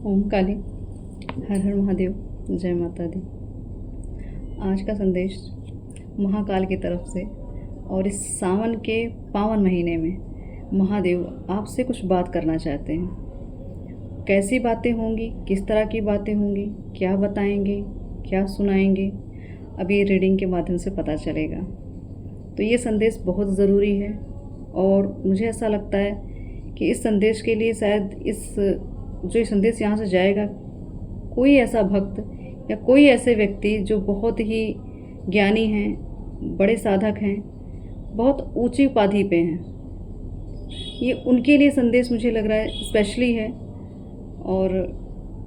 ओम काली, हर हर महादेव, जय माता दी। आज का संदेश महाकाल की तरफ से, और इस सावन के पावन महीने में महादेव आपसे कुछ बात करना चाहते हैं। कैसी बातें होंगी, किस तरह की बातें होंगी, क्या बताएंगे, क्या सुनाएंगे, अब ये रीडिंग के माध्यम से पता चलेगा। तो ये संदेश बहुत ज़रूरी है, और मुझे ऐसा लगता है कि इस संदेश के लिए शायद जो ये संदेश यहाँ से जाएगा, कोई ऐसा भक्त या कोई ऐसे व्यक्ति जो बहुत ही ज्ञानी हैं, बड़े साधक हैं, बहुत ऊंची उपाधि पे हैं, ये उनके लिए संदेश मुझे लग रहा है स्पेशली है। और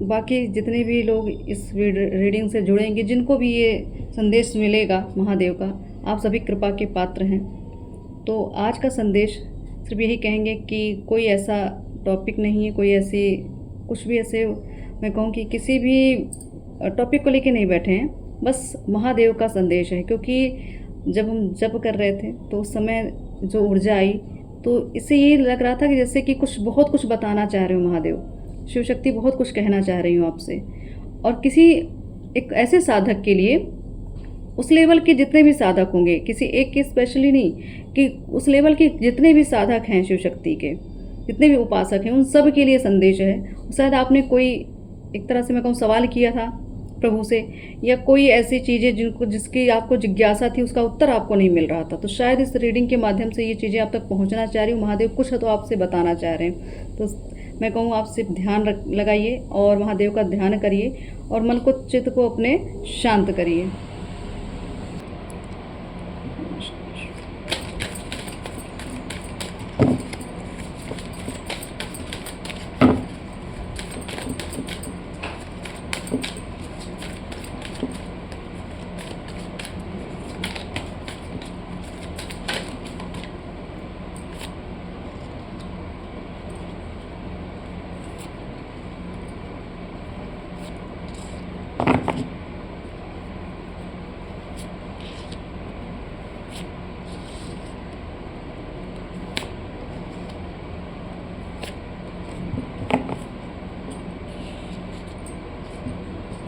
बाकी जितने भी लोग इस रीडिंग से जुड़ेंगे, जिनको भी ये संदेश मिलेगा महादेव का, आप सभी कृपा के पात्र हैं। तो आज का संदेश सिर्फ यही कहेंगे कि कोई ऐसा टॉपिक नहीं है, कोई ऐसी कुछ भी ऐसे मैं कहूँ कि किसी भी टॉपिक को लेके नहीं बैठे हैं, बस महादेव का संदेश है। क्योंकि जब हम जप कर रहे थे तो उस समय जो ऊर्जा आई, तो इससे ये लग रहा था कि जैसे कि बहुत कुछ बताना चाह रहे हो महादेव, शिव शक्ति बहुत कुछ कहना चाह रही हूँ आपसे। और किसी एक ऐसे साधक के लिए, उस लेवल के जितने भी साधक होंगे, किसी एक के स्पेशली नहीं, कि उस लेवल के जितने भी साधक हैं शिव शक्ति के, जितने भी उपासक हैं, उन सब के लिए संदेश है। शायद आपने कोई एक तरह से मैं कहूँ सवाल किया था प्रभु से, या कोई ऐसी चीज़ें जिसकी आपको जिज्ञासा थी, उसका उत्तर आपको नहीं मिल रहा था, तो शायद इस रीडिंग के माध्यम से ये चीज़ें आप तक पहुँचना चाह रही हूँ। महादेव कुछ तो आपसे बताना चाह रहे हैं। तो मैं कहूँ आप सिर्फ ध्यान लगाइए और महादेव का ध्यान करिए, और मन को, चित्त को अपने शांत करिए।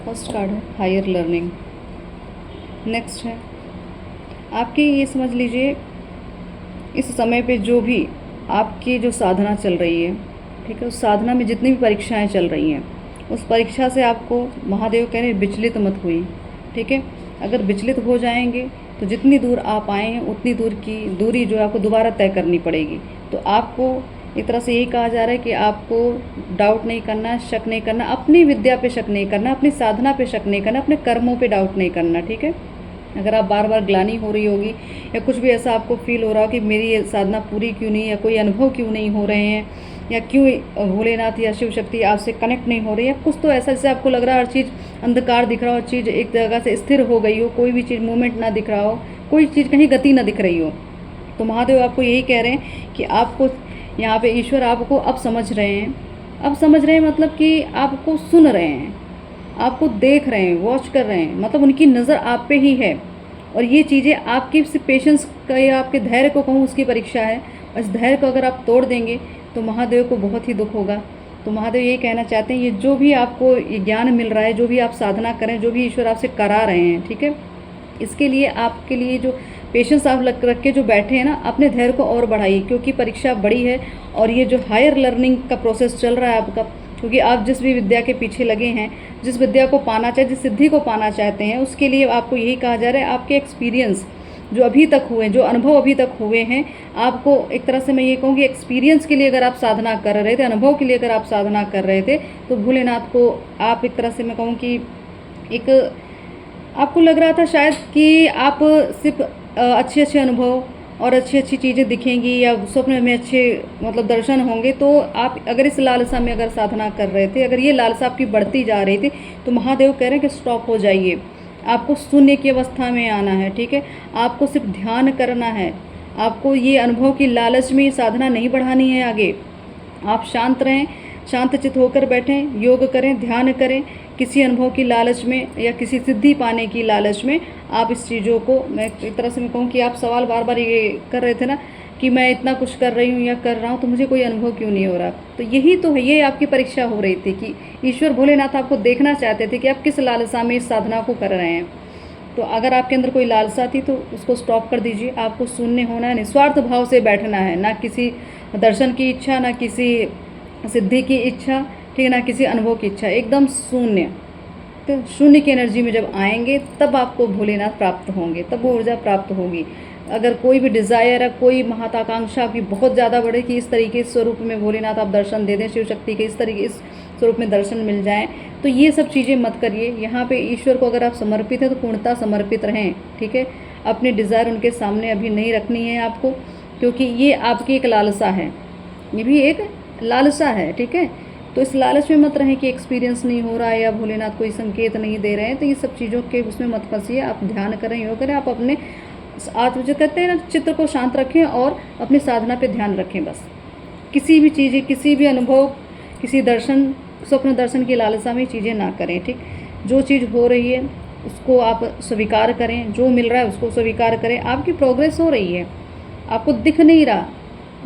फर्स्ट कार्ड है हायर लर्निंग। नेक्स्ट है आपकी, ये समझ लीजिए इस समय पे जो भी आपकी जो साधना चल रही है, ठीक है, उस साधना में जितनी भी परीक्षाएं चल रही हैं, उस परीक्षा से आपको महादेव कह रहे विचलित मत हुई, ठीक है। अगर विचलित हो जाएंगे तो जितनी दूर आप आए हैं उतनी दूर की दूरी जो आपको दोबारा तय करनी पड़ेगी। तो आपको एक तरह से यही कहा जा रहा है कि आपको डाउट नहीं करना, शक नहीं करना, अपनी विद्या पे शक नहीं करना, अपनी साधना पे शक नहीं करना, अपने कर्मों पे डाउट नहीं करना, ठीक है। अगर आप बार बार ग्लानि हो रही होगी, या कुछ भी ऐसा आपको फील हो रहा हो कि मेरी ये साधना पूरी क्यों नहीं, या कोई अनुभव क्यों नहीं हो रहे हैं, या क्यों भोलेनाथ या शिव शक्ति आपसे कनेक्ट नहीं हो रही है, कुछ तो ऐसा जैसे आपको लग रहा है हर चीज़ अंधकार दिख रहा हो, चीज़ एक जगह से स्थिर हो गई हो, कोई भी चीज़ मूवमेंट ना दिख रहा हो, कोई चीज़ कहीं गति ना दिख रही हो, तो महादेव आपको यही कह रहे हैं कि आपको यहाँ पे ईश्वर आपको अब समझ रहे हैं। अब समझ रहे हैं मतलब कि आपको सुन रहे हैं, आपको देख रहे हैं, वॉच कर रहे हैं, मतलब उनकी नज़र आप पे ही है। और ये चीज़ें आपकी सिर्फ पेशेंस का या आपके धैर्य को कहूँ उसकी परीक्षा है। और इस धैर्य को अगर आप तोड़ देंगे तो महादेव को बहुत ही दुख होगा। तो महादेव ये कहना चाहते हैं, ये जो भी आपको ये ज्ञान मिल रहा है, जो भी आप साधना करें, जो भी ईश्वर आपसे करा रहे हैं, ठीक है, इसके लिए आपके लिए जो पेशेंस आप रख के जो बैठे हैं ना, अपने धैर्य को और बढ़ाइए, क्योंकि परीक्षा बड़ी है। और ये जो हायर लर्निंग का प्रोसेस चल रहा है आपका, क्योंकि आप जिस भी विद्या के पीछे लगे हैं, जिस विद्या को पाना चाहे, जिस सिद्धि को पाना चाहते हैं, उसके लिए आपको यही कहा जा रहा है, आपके एक्सपीरियंस जो अभी तक हुए, जो अनुभव अभी तक हुए हैं, आपको एक तरह से मैं ये कहूँगी एक्सपीरियंस के लिए अगर आप साधना कर रहे थे, अनुभव के लिए अगर आप साधना कर रहे थे, तो भोलेनाथ को आप एक तरह से मैं कहूँ कि एक आपको लग रहा था शायद कि आप सिर्फ अच्छे अच्छे अनुभव और अच्छी अच्छी चीज़ें दिखेंगी, या स्वप्न में अच्छे मतलब दर्शन होंगे, तो आप अगर इस लालसा में अगर साधना कर रहे थे, अगर ये लालसा आपकी बढ़ती जा रही थी, तो महादेव कह रहे हैं कि स्टॉप हो जाइए। आपको शून्य की अवस्था में आना है, ठीक है। आपको सिर्फ ध्यान करना है, आपको ये अनुभव की लालच में साधना नहीं बढ़ानी है आगे। आप शांत रहें, शांत चित्त होकर बैठें, योग करें, ध्यान करें। किसी अनुभव की लालच में या किसी सिद्धि पाने की लालच में आप इस चीज़ों को, मैं एक तरह से मैं कहूँ कि आप सवाल बार बार ये कर रहे थे ना कि मैं इतना कुछ कर रही हूँ या कर रहा हूँ तो मुझे कोई अनुभव क्यों नहीं हो रहा। तो यही तो है, ये आपकी परीक्षा हो रही थी कि ईश्वर भोलेनाथ आपको देखना चाहते थे कि आप किस लालसा में इस साधना को कर रहे हैं। तो अगर आपके अंदर कोई लालसा थी तो उसको स्टॉप कर दीजिए। आपको शून्य होना है, निस्वार्थ भाव से बैठना है, ना किसी दर्शन की इच्छा, ना किसी सिद्धि की इच्छा, ठीक है, ना किसी अनुभव की इच्छा, एकदम शून्य। तो शून्य की एनर्जी में जब आएंगे तब आपको भोलेनाथ प्राप्त होंगे, तब वो ऊर्जा प्राप्त होगी। अगर कोई भी डिज़ायर है, कोई महत्वाकांक्षा आपकी बहुत ज़्यादा बढ़े कि इस तरीके के स्वरूप में भोलेनाथ आप दर्शन दे दें, शिव शक्ति के इस तरीके इस स्वरूप में दर्शन मिल जाएं, तो ये सब चीज़ें मत करिए। यहाँ पे ईश्वर को अगर आप समर्पित हैं तो पूर्णतः समर्पित रहें, ठीक है। अपनी डिज़ायर उनके सामने अभी नहीं रखनी है आपको, क्योंकि ये आपकी एक लालसा है, ये भी एक लालसा है, ठीक है। तो इस लालच में मत रहें कि एक्सपीरियंस नहीं हो रहा है या भोलेनाथ कोई संकेत नहीं दे रहे हैं। तो ये सब चीज़ों के उसमें मत फंसिए। आप ध्यान करें, योग करें, आप अपने आत्म जो कहते हैं ना, चित्त को शांत रखें और अपनी साधना पे ध्यान रखें। बस किसी भी चीज़, किसी भी अनुभव, किसी दर्शन, स्वप्न दर्शन की लालसा में चीज़ें ना करें, ठीक। जो चीज़ हो रही है उसको आप स्वीकार करें, जो मिल रहा है उसको स्वीकार करें। आपकी प्रोग्रेस हो रही है, आपको दिख नहीं रहा,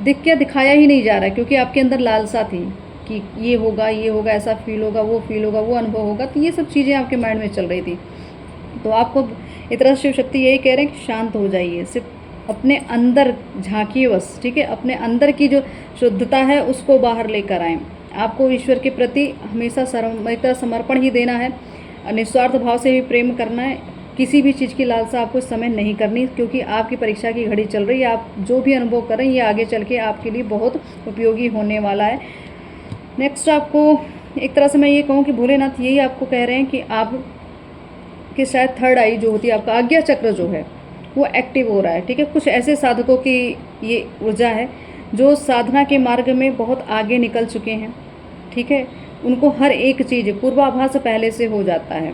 दिख क्या, दिखाया ही नहीं जा रहा है, क्योंकि आपके अंदर लालसा थी कि ये होगा, ऐसा फील होगा, वो अनुभव होगा। तो ये सब चीज़ें आपके माइंड में चल रही थी। तो आपको एक तरह से शिव शक्ति यही कह रहे हैं कि शांत हो जाइए, सिर्फ अपने अंदर झांकिए बस, ठीक है। अपने अंदर की जो शुद्धता है उसको बाहर लेकर आएँ। आपको ईश्वर के प्रति हमेशा एक तरह समर्पण ही देना है, निस्वार्थ भाव से भी प्रेम करना है। किसी भी चीज़ की लालसा आपको इस समय नहीं करनी, क्योंकि आपकी परीक्षा की घड़ी चल रही है। आप जो भी अनुभव कर रहे हैं ये आगे चल के आपके लिए बहुत उपयोगी होने वाला है। नेक्स्ट आपको एक तरह से मैं ये कहूँ कि भोलेनाथ यही आपको कह रहे हैं कि आप कि शायद थर्ड आई जो होती है, आपका आज्ञा चक्र जो है वो एक्टिव हो रहा है, ठीक है। कुछ ऐसे साधकों की ये ऊर्जा है जो साधना के मार्ग में बहुत आगे निकल चुके हैं, ठीक है। उनको हर एक चीज़ पूर्वाभास पहले से हो जाता है।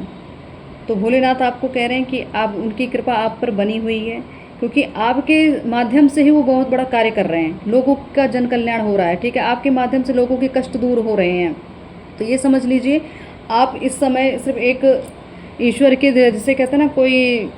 तो भोलेनाथ आपको कह रहे हैं कि आप, उनकी कृपा आप पर बनी हुई है, क्योंकि आपके माध्यम से ही वो बहुत बड़ा कार्य कर रहे हैं। लोगों का जन कल्याण हो रहा है, ठीक है। आपके माध्यम से लोगों के कष्ट दूर हो रहे हैं। तो ये समझ लीजिए आप इस समय सिर्फ एक ईश्वर के, जैसे कहते हैं ना, कोई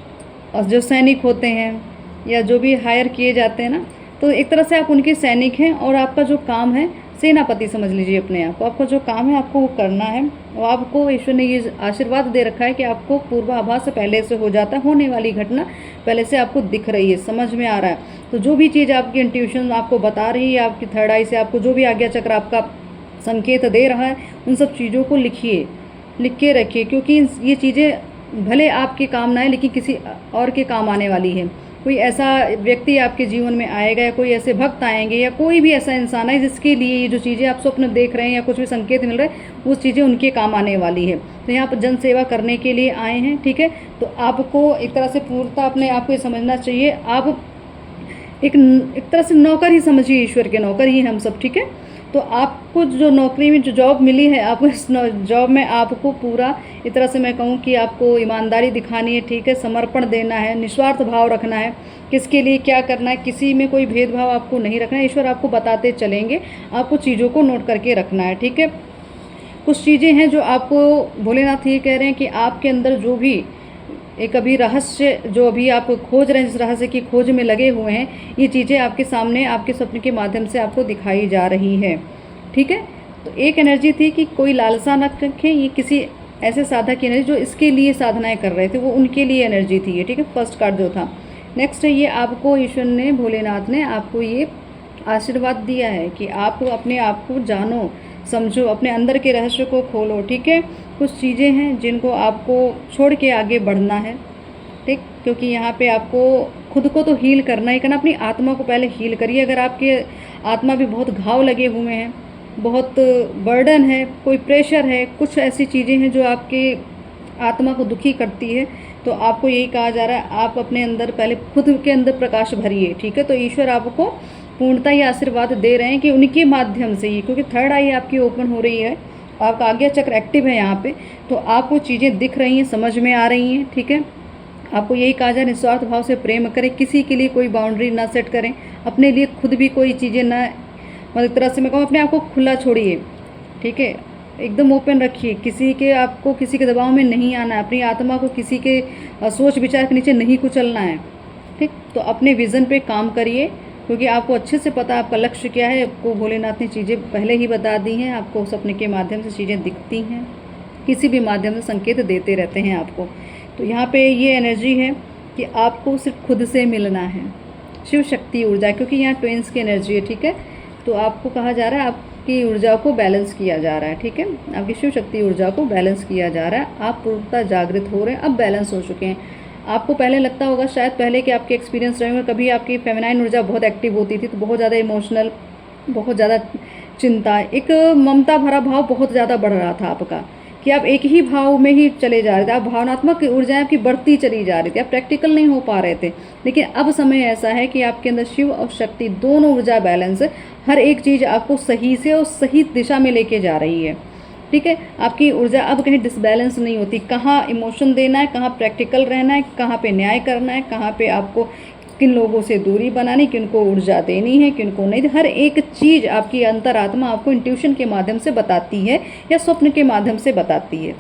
जो सैनिक होते हैं या जो भी हायर किए जाते हैं ना, तो एक तरह से आप उनके सैनिक हैं और आपका जो काम है, सेनापति समझ लीजिए अपने आप को। आपका जो काम है आपको वो करना है, और आपको ईश्वर ने ये आशीर्वाद दे रखा है कि आपको पूर्वाभास पहले से हो जाता है, होने वाली घटना पहले से आपको दिख रही है, समझ में आ रहा है। तो जो भी चीज़ आपकी इंट्यूशन आपको बता रही है, आपकी थर्ड आई से आपको जो भी आज्ञा चक्र आपका संकेत दे रहा है, उन सब चीज़ों को लिखिए, लिख के रखिए, क्योंकि ये चीज़ें भले आपके काम ना है लेकिन किसी और के काम आने वाली है। कोई ऐसा व्यक्ति आपके जीवन में आएगा, या कोई ऐसे भक्त आएंगे, या कोई भी ऐसा इंसान है जिसके लिए ये जो चीज़ें आप स्वप्न देख रहे हैं या कुछ भी संकेत मिल रहा है, वो चीज़ें उनके काम आने वाली है। तो यहाँ पर जन सेवा करने के लिए आए हैं, ठीक है। तो आपको एक तरह से पूर्णतः अपने आप को ये समझना चाहिए, आप एक तरह से नौकर ही समझिए, ईश्वर के नौकर ही हम सब, ठीक है। तो आपको जो नौकरी में जो जॉब मिली है, आपको इस जॉब में आपको पूरा एक तरह से मैं कहूँ कि आपको ईमानदारी दिखानी है, ठीक है। समर्पण देना है, निस्वार्थ भाव रखना है, किसके लिए क्या करना है, किसी में कोई भेदभाव आपको नहीं रखना है। ईश्वर आपको बताते चलेंगे, आपको चीज़ों को नोट करके रखना है, ठीक है। कुछ चीज़ें हैं जो आपको भोलेनाथ ये कह रहे हैं कि आपके अंदर जो भी एक अभी रहस्य, जो अभी आप खोज रहे हैं, जिस रहस्य की खोज में लगे हुए हैं, ये चीज़ें आपके सामने आपके स्वप्न के माध्यम से आपको दिखाई जा रही है, ठीक है। तो एक एनर्जी थी कि कोई लालसा न रखें, ये किसी ऐसे साधक की एनर्जी जो इसके लिए साधनाएं कर रहे थे, वो उनके लिए एनर्जी थी ये, ठीक है। फर्स्ट कार्ड जो था। नेक्स्ट है ये आपको ईश्वर ने, भोलेनाथ ने आपको ये आशीर्वाद दिया है कि आप अपने आप को जानो, समझो, अपने अंदर के रहस्य को खोलो, ठीक है। कुछ चीज़ें हैं जिनको आपको छोड़ के आगे बढ़ना है, ठीक, क्योंकि यहाँ पे आपको खुद को तो हील करना ही करना, अपनी आत्मा को पहले हील करिए। अगर आपके आत्मा भी बहुत घाव लगे हुए हैं, बहुत बर्डन है, कोई प्रेशर है, कुछ ऐसी चीज़ें हैं जो आपके आत्मा को दुखी करती है, तो आपको यही कहा जा रहा है, आप अपने अंदर पहले खुद के अंदर प्रकाश भरिए, ठीक है। तो ईश्वर आपको पूर्णतः ये आशीर्वाद दे रहे हैं कि उनके माध्यम से ही, क्योंकि थर्ड आई आपकी ओपन हो रही है, आपका आज्ञा चक्र एक्टिव है यहाँ पे, तो आपको चीज़ें दिख रही हैं, समझ में आ रही हैं, ठीक है। आपको यही कहा जाए, निस्वार्थ भाव से प्रेम करें, किसी के लिए कोई बाउंड्री ना सेट करें, अपने लिए खुद भी कोई चीज़ें ना, मतलब एक तरह से मैं कहूँ अपने आप को खुला छोड़िए, ठीक है। एकदम ओपन रखिए, किसी के, आपको किसी के दबाव में नहीं आना है, अपनी आत्मा को किसी के सोच विचार के नीचे नहीं कुचलना है, ठीक। तो अपने विज़न पे काम करिए, क्योंकि आपको अच्छे से पता है आपका लक्ष्य क्या है। आपको भोलेनाथ ने चीज़ें पहले ही बता दी हैं, आपको सपने के माध्यम से चीज़ें दिखती हैं, किसी भी माध्यम से संकेत देते रहते हैं आपको। तो यहाँ पे ये एनर्जी है कि आपको सिर्फ खुद से मिलना है, शिव शक्ति ऊर्जा, क्योंकि यहाँ ट्विंस की एनर्जी है, ठीक है। तो आपको कहा जा रहा है आपकी ऊर्जा को बैलेंस किया जा रहा है, ठीक है, आपकी शिव शक्ति ऊर्जा को बैलेंस किया जा रहा है। आप पूर्णतः जागृत हो रहे हैं, अब बैलेंस हो चुके हैं। आपको पहले लगता होगा शायद पहले कि आपके एक्सपीरियंस रहे होंगे, कभी आपकी फेमिनाइन ऊर्जा बहुत एक्टिव होती थी, तो बहुत ज़्यादा इमोशनल, बहुत ज़्यादा चिंता, एक ममता भरा भाव बहुत ज़्यादा बढ़ रहा था आपका, कि आप एक ही भाव में ही चले जा रहे थे, आप भावनात्मक ऊर्जाएं आपकी बढ़ती चली जा रही थी, आप प्रैक्टिकल नहीं हो पा रहे थे। लेकिन अब समय ऐसा है कि आपके अंदर शिव और शक्ति दोनों ऊर्जा बैलेंस है, हर एक चीज़ आपको सही से और सही दिशा में लेके जा रही है, ठीक है। आपकी ऊर्जा अब कहीं डिसबैलेंस नहीं होती, कहाँ इमोशन देना है, कहाँ प्रैक्टिकल रहना है, कहाँ पे न्याय करना है, कहाँ पे आपको किन लोगों से दूरी बनानी, किनको ऊर्जा देनी है, किनको नहीं। हर एक चीज़ आपकी अंतरात्मा आपको इंट्यूशन के माध्यम से बताती है या स्वप्न के माध्यम से बताती है।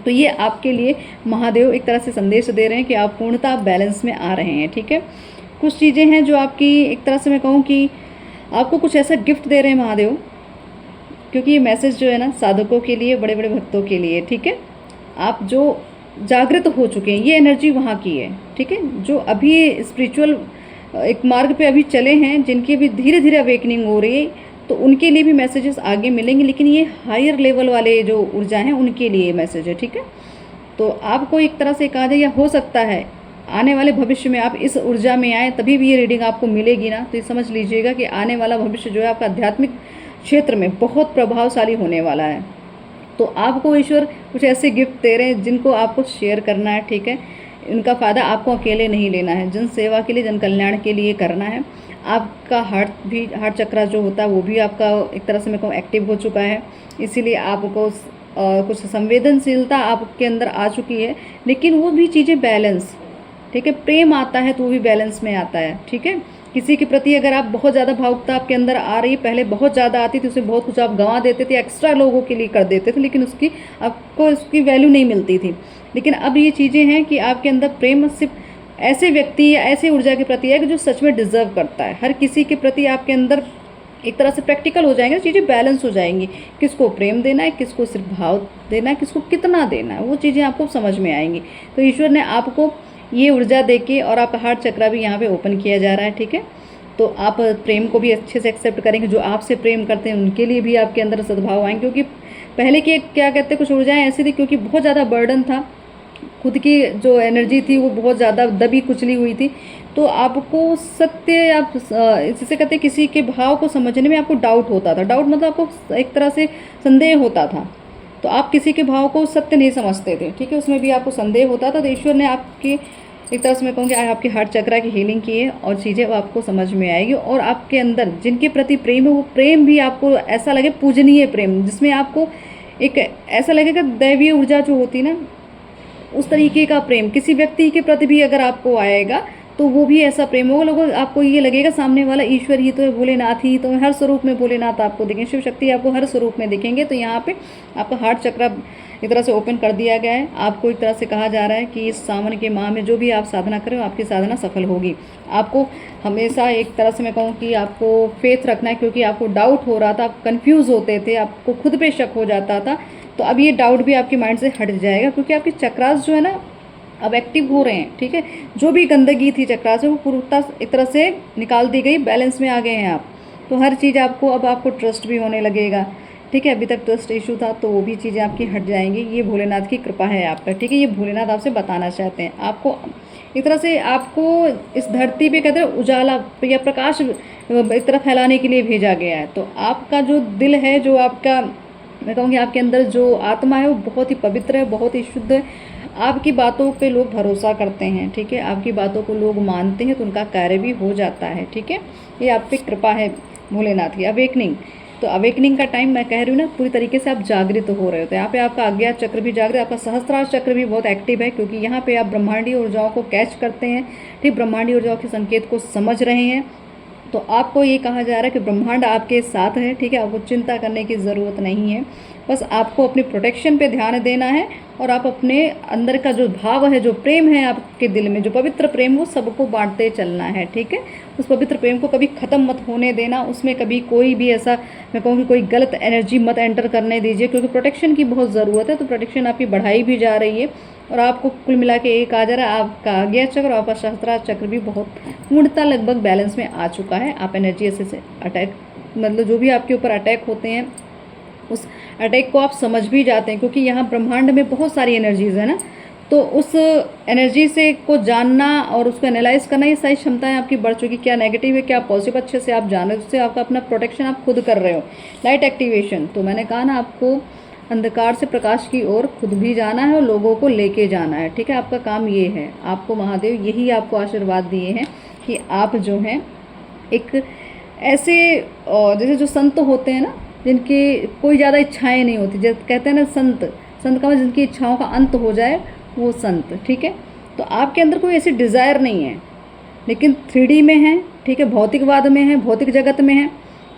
तो ये आपके लिए महादेव एक तरह से संदेश दे रहे हैं कि आप पूर्णतः बैलेंस में आ रहे हैं, ठीक है। कुछ चीज़ें हैं जो आपकी एक तरह से मैं कहूँ कि आपको कुछ ऐसा गिफ्ट दे रहे हैं महादेव, क्योंकि ये मैसेज जो है ना साधकों के लिए, बड़े बड़े भक्तों के लिए, ठीक है। आप जो जागृत हो चुके हैं, ये एनर्जी वहाँ की है, ठीक है। जो अभी स्पिरिचुअल एक मार्ग पे अभी चले हैं, जिनकी भी धीरे धीरे अवेकनिंग हो रही है, तो उनके लिए भी मैसेजेस आगे मिलेंगे, लेकिन ये हायर लेवल वाले जो ऊर्जा हैं उनके लिए मैसेज है, ठीक है। तो आपको एक तरह से कहा जाए, या हो सकता है आने वाले भविष्य में आप इस ऊर्जा में आए तभी भी ये रीडिंग आपको मिलेगी ना, तो ये समझ लीजिएगा कि आने वाला भविष्य जो है आपका आध्यात्मिक क्षेत्र में बहुत प्रभावशाली होने वाला है। तो आपको ईश्वर कुछ ऐसे गिफ्ट दे रहे हैं जिनको आपको शेयर करना है, ठीक है। इनका फ़ायदा आपको अकेले नहीं लेना है, जन सेवा के लिए, जन कल्याण के लिए करना है। आपका हार्ट चक्र जो होता है वो भी आपका एक तरह से मैं कहूँ एक्टिव हो चुका है, इसीलिए आपको कुछ संवेदनशीलता आपके अंदर आ चुकी है, लेकिन वो भी चीज़ें बैलेंस, ठीक है। प्रेम आता है तो वो भी बैलेंस में आता है, ठीक है। किसी के प्रति अगर आप बहुत ज़्यादा भावुकता आपके अंदर आ रही है, पहले बहुत ज़्यादा आती थी, उसमें बहुत कुछ आप गंवा देते थे, एक्स्ट्रा लोगों के लिए कर देते थे, लेकिन उसकी आपको उसकी वैल्यू नहीं मिलती थी। लेकिन अब ये चीज़ें हैं कि आपके अंदर प्रेम सिर्फ ऐसे व्यक्ति या ऐसे ऊर्जा के प्रति है कि जो सच में डिज़र्व करता है। हर किसी के प्रति आपके अंदर एक तरह से प्रैक्टिकल हो जाएंगे, चीज़ें बैलेंस हो जाएंगी, किसको प्रेम देना है, किसको सिर्फ भाव देना है, किसको कितना देना है, वो चीज़ें आपको समझ में आएंगी। तो ईश्वर ने आपको ये ऊर्जा देके, और आपका हार्ट चक्र भी यहाँ पे ओपन किया जा रहा है, ठीक है। तो आप प्रेम को भी अच्छे से एक्सेप्ट करेंगे, जो आपसे प्रेम करते हैं उनके लिए भी आपके अंदर सद्भाव आएंगे, क्योंकि पहले के क्या कहते हैं कुछ ऊर्जाएं ऐसी थी, क्योंकि बहुत ज़्यादा बर्डन था, खुद की जो एनर्जी थी वो बहुत ज़्यादा दबी कुचली हुई थी। तो आपको सत्य, आप जिसे कहते हैं किसी के भाव को समझने में आपको डाउट होता था, डाउट मतलब आपको एक तरह से संदेह होता था, तो आप किसी के भाव को सत्य नहीं समझते थे, ठीक है, उसमें भी आपको संदेह होता था। तो ईश्वर ने आपकी एक तरह से मैं कहूँगी आपके हार्ट चक्र की हीलिंग की है, और चीज़ें वो आपको समझ में आएगी, और आपके अंदर जिनके प्रति प्रेम है वो प्रेम भी आपको ऐसा लगे पूजनीय प्रेम, जिसमें आपको एक ऐसा लगेगा दैवीय ऊर्जा जो होती ना, उस तरीके का प्रेम किसी व्यक्ति के प्रति भी अगर आपको आएगा तो वो भी ऐसा प्रेम होगा, लोगों आपको ये लगेगा सामने वाला ईश्वर ही तो है, भोलेनाथ ही तो है, हर स्वरूप में भोलेनाथ आपको दिखेंगे, शिव शक्ति आपको हर स्वरूप में दिखेंगे। तो यहाँ पे आपका हार्ट चक्र एक तरह से ओपन कर दिया गया है। आपको एक तरह से कहा जा रहा है कि इस सावन के माह में जो भी आप साधना करें आपकी साधना सफल होगी। आपको हमेशा एक तरह से मैं कहूँ कि आपको फेथ रखना है, क्योंकि आपको डाउट हो रहा था, आप कन्फ्यूज़ होते थे, आपको खुद पे शक हो जाता था, तो अब ये डाउट भी आपके माइंड से हट जाएगा, क्योंकि आपके चक्रास जो है ना अब एक्टिव हो रहे हैं, ठीक है। जो भी गंदगी थी चक्रास से वो पूर्णतः एक तरह से निकाल दी गई, बैलेंस में आ गए हैं आप। तो हर चीज़ आपको अब आपको ट्रस्ट भी होने लगेगा, ठीक है। अभी तक ट्रस्ट इशू था तो वो भी चीज़ें आपकी हट जाएंगी, ये भोलेनाथ की कृपा है आप पर, ठीक है। ये भोलेनाथ आपसे बताना चाहते हैं, आपको एक तरह से आपको इस धरती पे कहते हैं उजाला या प्रकाश एक तरह फैलाने के लिए भेजा गया है। तो आपका जो दिल है, जो आपका मैं कहूँगी आपके अंदर जो आत्मा है वो बहुत ही पवित्र है, बहुत ही शुद्ध है। आपकी बातों पे लोग भरोसा करते हैं, ठीक है, आपकी बातों को लोग मानते हैं, तो उनका कार्य भी हो जाता है, ठीक है। ये आप पे कृपा है भोलेनाथ की। अवेकनिंग, तो अवेकनिंग का टाइम मैं कह रही हूँ ना, पूरी तरीके से आप जागृत हो रहे होते हैं। यहाँ पे आपका अज्ञात चक्र भी जागृत, आपका सहस्त्रार चक्र भी बहुत एक्टिव है, क्योंकि यहाँ पे आप ब्रह्मांडीय ऊर्जाओं को कैच करते हैं, ठीक, ब्रह्मांडीय ऊर्जाओं के संकेत को समझ रहे हैं। तो आपको ये कहा जा रहा है कि ब्रह्मांड आपके साथ है, ठीक है, आपको चिंता करने की ज़रूरत नहीं है, बस आपको अपनी प्रोटेक्शन पे ध्यान देना है और आप अपने अंदर का जो भाव है, जो प्रेम है आपके दिल में, जो पवित्र प्रेम, वो सबको बांटते चलना है, ठीक है। उस पवित्र प्रेम को कभी ख़त्म मत होने देना, उसमें कभी कोई भी ऐसा, मैं कहूँगी, कोई गलत एनर्जी मत एंटर करने दीजिए, क्योंकि प्रोटेक्शन की बहुत ज़रूरत है। तो प्रोटेक्शन आपकी बढ़ाई भी जा रही है और आपको कुल मिला के एक आ जा रहा है, आपका आज्ञा चक्र और आपका सहस्त्रार चक्र भी बहुत पूर्णतः लगभग बैलेंस में आ चुका है। आप एनर्जी ऐसे से अटैक, मतलब जो भी आपके ऊपर अटैक होते हैं, उस अटैक को आप समझ भी जाते हैं, क्योंकि यहाँ ब्रह्मांड में बहुत सारी एनर्जीज़ है ना, तो उस एनर्जी से को जानना और उसको एनालाइज करना, ये सारी क्षमताएं आपकी बढ़ चुकी। क्या नेगेटिव है, क्या पॉजिटिव, अच्छे से आप जान रहे हो, उससे आपका अपना प्रोटेक्शन आप खुद कर रहे हो। लाइट एक्टिवेशन, तो मैंने कहा ना, आपको अंधकार से प्रकाश की ओर खुद भी जाना है और लोगों को लेके जाना है, ठीक है। आपका काम ये है, आपको महादेव यही आपको आशीर्वाद दिए हैं कि आप जो हैं एक ऐसे, जैसे जो संत होते हैं ना, जिनकी कोई ज़्यादा इच्छाएं नहीं होती, जैसे कहते हैं ना संत, संत का मतलब जिनकी इच्छाओं का अंत हो जाए, वो संत, ठीक है। तो आपके अंदर कोई ऐसी डिज़ायर नहीं है, लेकिन 3D में है, ठीक है, भौतिकवाद में है, भौतिक जगत में है।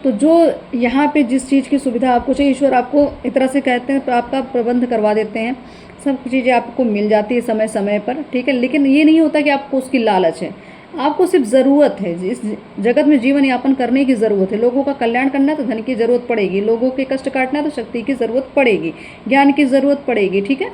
तो जो यहाँ पे जिस चीज़ की सुविधा आपको चाहिए, ईश्वर आपको एक तरह से कहते हैं, आपका प्रबंध करवा देते हैं, सब चीज़ें आपको मिल जाती है समय समय पर, ठीक है। लेकिन ये नहीं होता कि आपको उसकी लालच है, आपको सिर्फ ज़रूरत है, इस जगत में जीवन यापन करने की ज़रूरत है। लोगों का कल्याण करना है तो धन की ज़रूरत पड़ेगी, लोगों के कष्ट काटना है तो शक्ति की ज़रूरत पड़ेगी, ज्ञान की ज़रूरत पड़ेगी, ठीक है।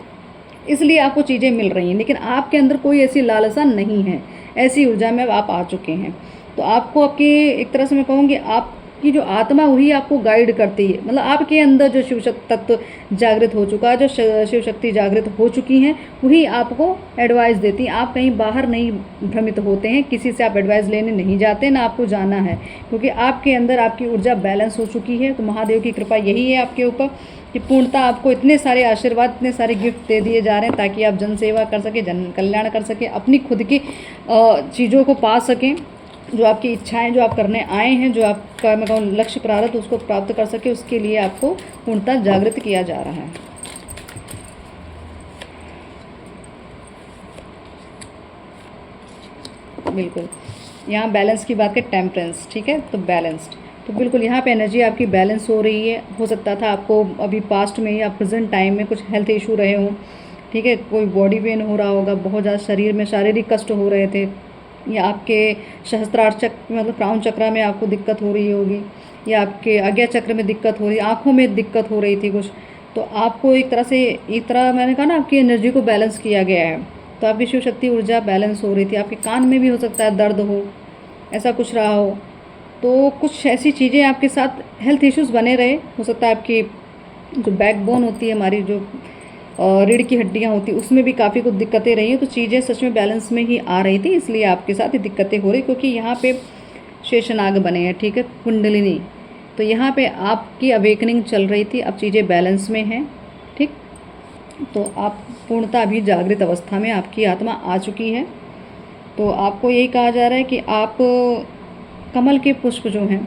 इसलिए आपको चीज़ें मिल रही हैं, लेकिन आपके अंदर कोई ऐसी लालसा नहीं है, ऐसी ऊर्जा में आप आ चुके हैं। तो आपको आपकी एक तरह से मैं कहूँगी, आपकी जो आत्मा वही आपको गाइड करती है, मतलब आपके अंदर जो शिव तत्व जागृत हो चुका है, जो शिव शक्ति जागृत हो चुकी हैं, वही आपको एडवाइस देती हैं। आप कहीं बाहर नहीं भ्रमित होते हैं, किसी से आप एडवाइस लेने नहीं जाते, ना आपको जाना है, क्योंकि आपके अंदर आपकी ऊर्जा बैलेंस हो चुकी है। तो महादेव की कृपा यही है आपके ऊपर कि पूर्णतः आपको इतने सारे आशीर्वाद, इतने सारे गिफ्ट दे दिए जा रहे हैं, ताकि आप जन सेवा कर सकें, जन कल्याण कर सकें, अपनी खुद की चीज़ों को पा सकें, जो आपकी इच्छाएं, जो आप करने आए हैं, जो आपका मैं कहूँ लक्ष्य प्रारब्ध, उसको प्राप्त कर सके, उसके लिए आपको पूर्णतः जागृत किया जा रहा है। बिल्कुल, यहाँ बैलेंस की बात करें, टेम्परेंस, ठीक है, तो बैलेंस्ड, तो बिल्कुल यहाँ पे एनर्जी आपकी बैलेंस हो रही है। हो सकता था आपको अभी पास्ट में या प्रेजेंट टाइम में कुछ हेल्थ इशू रहे हों, ठीक है, कोई बॉडी पेन हो रहा होगा, बहुत ज़्यादा शरीर में शारीरिक कष्ट हो रहे थे, या आपके सहस्त्रार चक्र मतलब क्राउन चक्र में आपको दिक्कत हो रही होगी, या आपके आज्ञा चक्र में दिक्कत हो रही, आँखों में दिक्कत हो रही थी कुछ, तो आपको एक तरह मैंने कहा ना, आपकी एनर्जी को बैलेंस किया गया है। तो आपकी शिव शक्ति ऊर्जा बैलेंस हो रही थी। आपके कान में भी हो सकता है दर्द हो, ऐसा कुछ रहा हो, तो कुछ ऐसी चीज़ें आपके साथ हेल्थ इश्यूज़ बने रहे। हो सकता है आपकी जो बैकबोन होती है, हमारी जो रीढ़ की हड्डियाँ होती, उसमें भी काफ़ी कुछ दिक्कतें रही हैं। तो चीज़ें सच में बैलेंस में ही आ रही थी, इसलिए आपके साथ ये दिक्कतें हो रही, क्योंकि यहाँ पे शेषनाग बने हैं, ठीक है, कुंडलिनी, तो यहाँ पे आपकी अवेकनिंग चल रही थी, अब चीज़ें बैलेंस में हैं, ठीक। तो आप पूर्णतः अभी जागृत अवस्था में आपकी आत्मा आ चुकी है। तो आपको यही कहा जा रहा है कि आप कमल के पुष्प जो हैं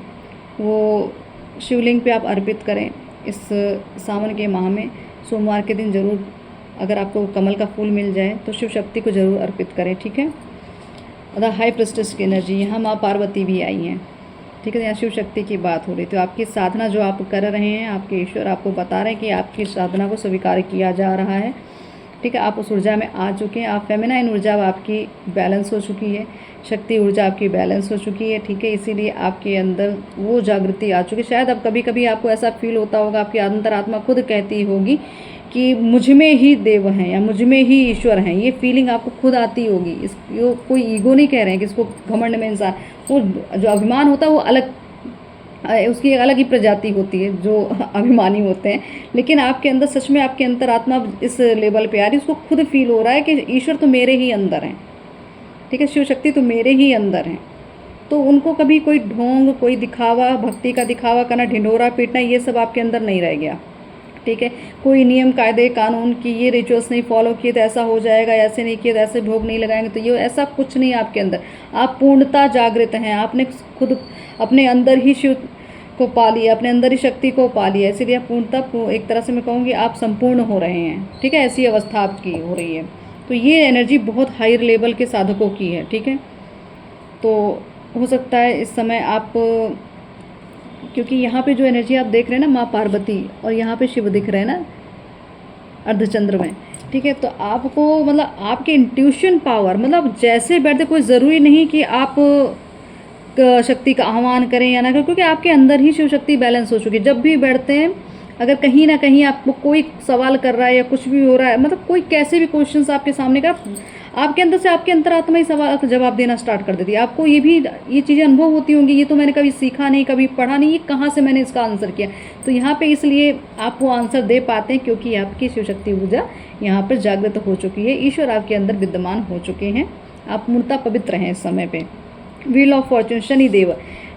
वो शिवलिंग पे आप अर्पित करें। इस सावन के माह में सोमवार के दिन ज़रूर, अगर आपको कमल का फूल मिल जाए तो शिव शक्ति को ज़रूर अर्पित करें, ठीक है। और हाई प्रेस्टिस की एनर्जी, यहाँ माँ पार्वती भी आई हैं, ठीक है। यहाँ शिव शक्ति की बात हो रही, तो आपकी साधना जो आप कर रहे हैं, आपके ईश्वर आपको बता रहे हैं कि आपकी साधना को स्वीकार किया जा रहा है, ठीक है। आप उस ऊर्जा में आ चुके हैं, आप फेमिनाइन ऊर्जा आपकी बैलेंस हो चुकी है, शक्ति ऊर्जा आपकी बैलेंस हो चुकी है, ठीक है। इसीलिए आपके अंदर वो जागृति आ चुकी है। शायद अब कभी कभी आपको ऐसा फील होता होगा, आपकी अंतरात्मा खुद कहती होगी कि मुझ में ही देव हैं या मुझ में ही ईश्वर हैं, ये फीलिंग आपको खुद आती होगी। इसको कोई ईगो नहीं कह रहे हैं कि इसको घमंड में इंसान, वो जो अभिमान होता है वो अलग, उसकी एक अलग ही प्रजाति होती है जो अभिमानी होते हैं। लेकिन आपके अंदर सच में आपके अंतरात्मा इस लेवल पे आ रही है, उसको खुद फील हो रहा है कि ईश्वर तो मेरे ही अंदर हैं, ठीक है, शिव शक्ति तो मेरे ही अंदर हैं। तो उनको कभी कोई ढोंग, कोई दिखावा, भक्ति का दिखावा करना, ढिंढोरा पीटना, ये सब आपके अंदर नहीं रह गया, ठीक है। कोई नियम कायदे कानून की ये रिचुअल्स नहीं फॉलो किए तो ऐसा हो जाएगा, ऐसे नहीं किए तो ऐसे भोग नहीं लगाएंगे, तो ये ऐसा कुछ नहीं आपके अंदर। आप पूर्णता जागृत हैं, आपने खुद अपने अंदर ही शिव को पा लिया, अपने अंदर ही शक्ति को पा लिया, इसीलिए पूर्णता एक तरह से मैं कहूँगी आप संपूर्ण हो रहे हैं, ठीक है। ऐसी अवस्था आपकी हो रही है। तो ये एनर्जी बहुत हायर लेवल के साधकों की है, ठीक है। तो हो सकता है इस समय आप, क्योंकि यहाँ पे जो एनर्जी आप देख रहे हैं ना, माँ पार्वती, और यहाँ पे शिव दिख रहे हैं ना अर्धचंद्र में, ठीक है। तो आपको मतलब आपके इंट्यूशन पावर, मतलब जैसे बैठते, कोई ज़रूरी नहीं कि आप शक्ति का आह्वान करें या ना करें, क्योंकि आपके अंदर ही शिव शक्ति बैलेंस हो चुकी है। जब भी बैठते हैं, अगर कहीं ना कहीं आपको कोई सवाल कर रहा है या कुछ भी हो रहा है, मतलब कोई कैसे भी क्वेश्चंस आपके सामने का, आपके अंदर से आपकी अंतरात्मा ही सवाल का जवाब देना स्टार्ट कर देती है। आपको ये चीज़ें अनुभव होती होंगी, ये तो मैंने कभी सीखा नहीं, कभी पढ़ा नहीं, ये कहाँ से मैंने इसका आंसर किया। तो यहाँ पे इसलिए आप वो आंसर दे पाते हैं क्योंकि आपकी शिव शक्ति ऊर्जा यहाँ पर जागृत हो चुकी है, ईश्वर आपके अंदर विद्यमान हो चुके हैं, आप मूर्ता पवित्र हैं इस समय पे। Wheel of Fortune, Shanidev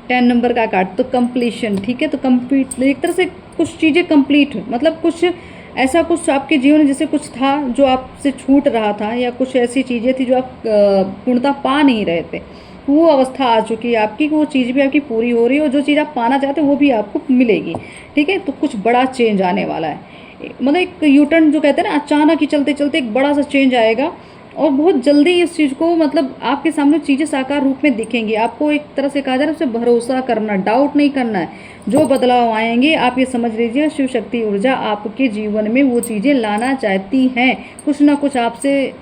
10 number का कार्ड, तो कंप्लीशन, ठीक है। तो कंप्लीट एक तरह से कुछ चीज़ें कंप्लीट, मतलब कुछ ऐसा कुछ आपके जीवन में जैसे कुछ था जो आपसे छूट रहा था, या कुछ ऐसी चीज़ें थी जो आप पूर्णता पा नहीं रहे थे, वो अवस्था आ चुकी है आपकी, वो चीज़ भी आपकी पूरी हो रही है, और जो चीज़ आप पाना चाहते हो वो भी आपको मिलेगी, ठीक है। तो कुछ बड़ा चेंज आने वाला है, मतलब एक यू टर्न जो कहते हैं ना, अचानक ही चलते चलते एक बड़ा सा चेंज आएगा, और बहुत जल्दी इस चीज़ को, मतलब आपके सामने चीज़ें साकार रूप में दिखेंगी। आपको एक तरह से कहा जा रहा है उसे भरोसा करना, डाउट नहीं करना है। जो बदलाव आएंगे आप ये समझ लीजिए, शिव शक्ति ऊर्जा आपके जीवन में वो चीज़ें लाना चाहती हैं, कुछ ना कुछ आपसे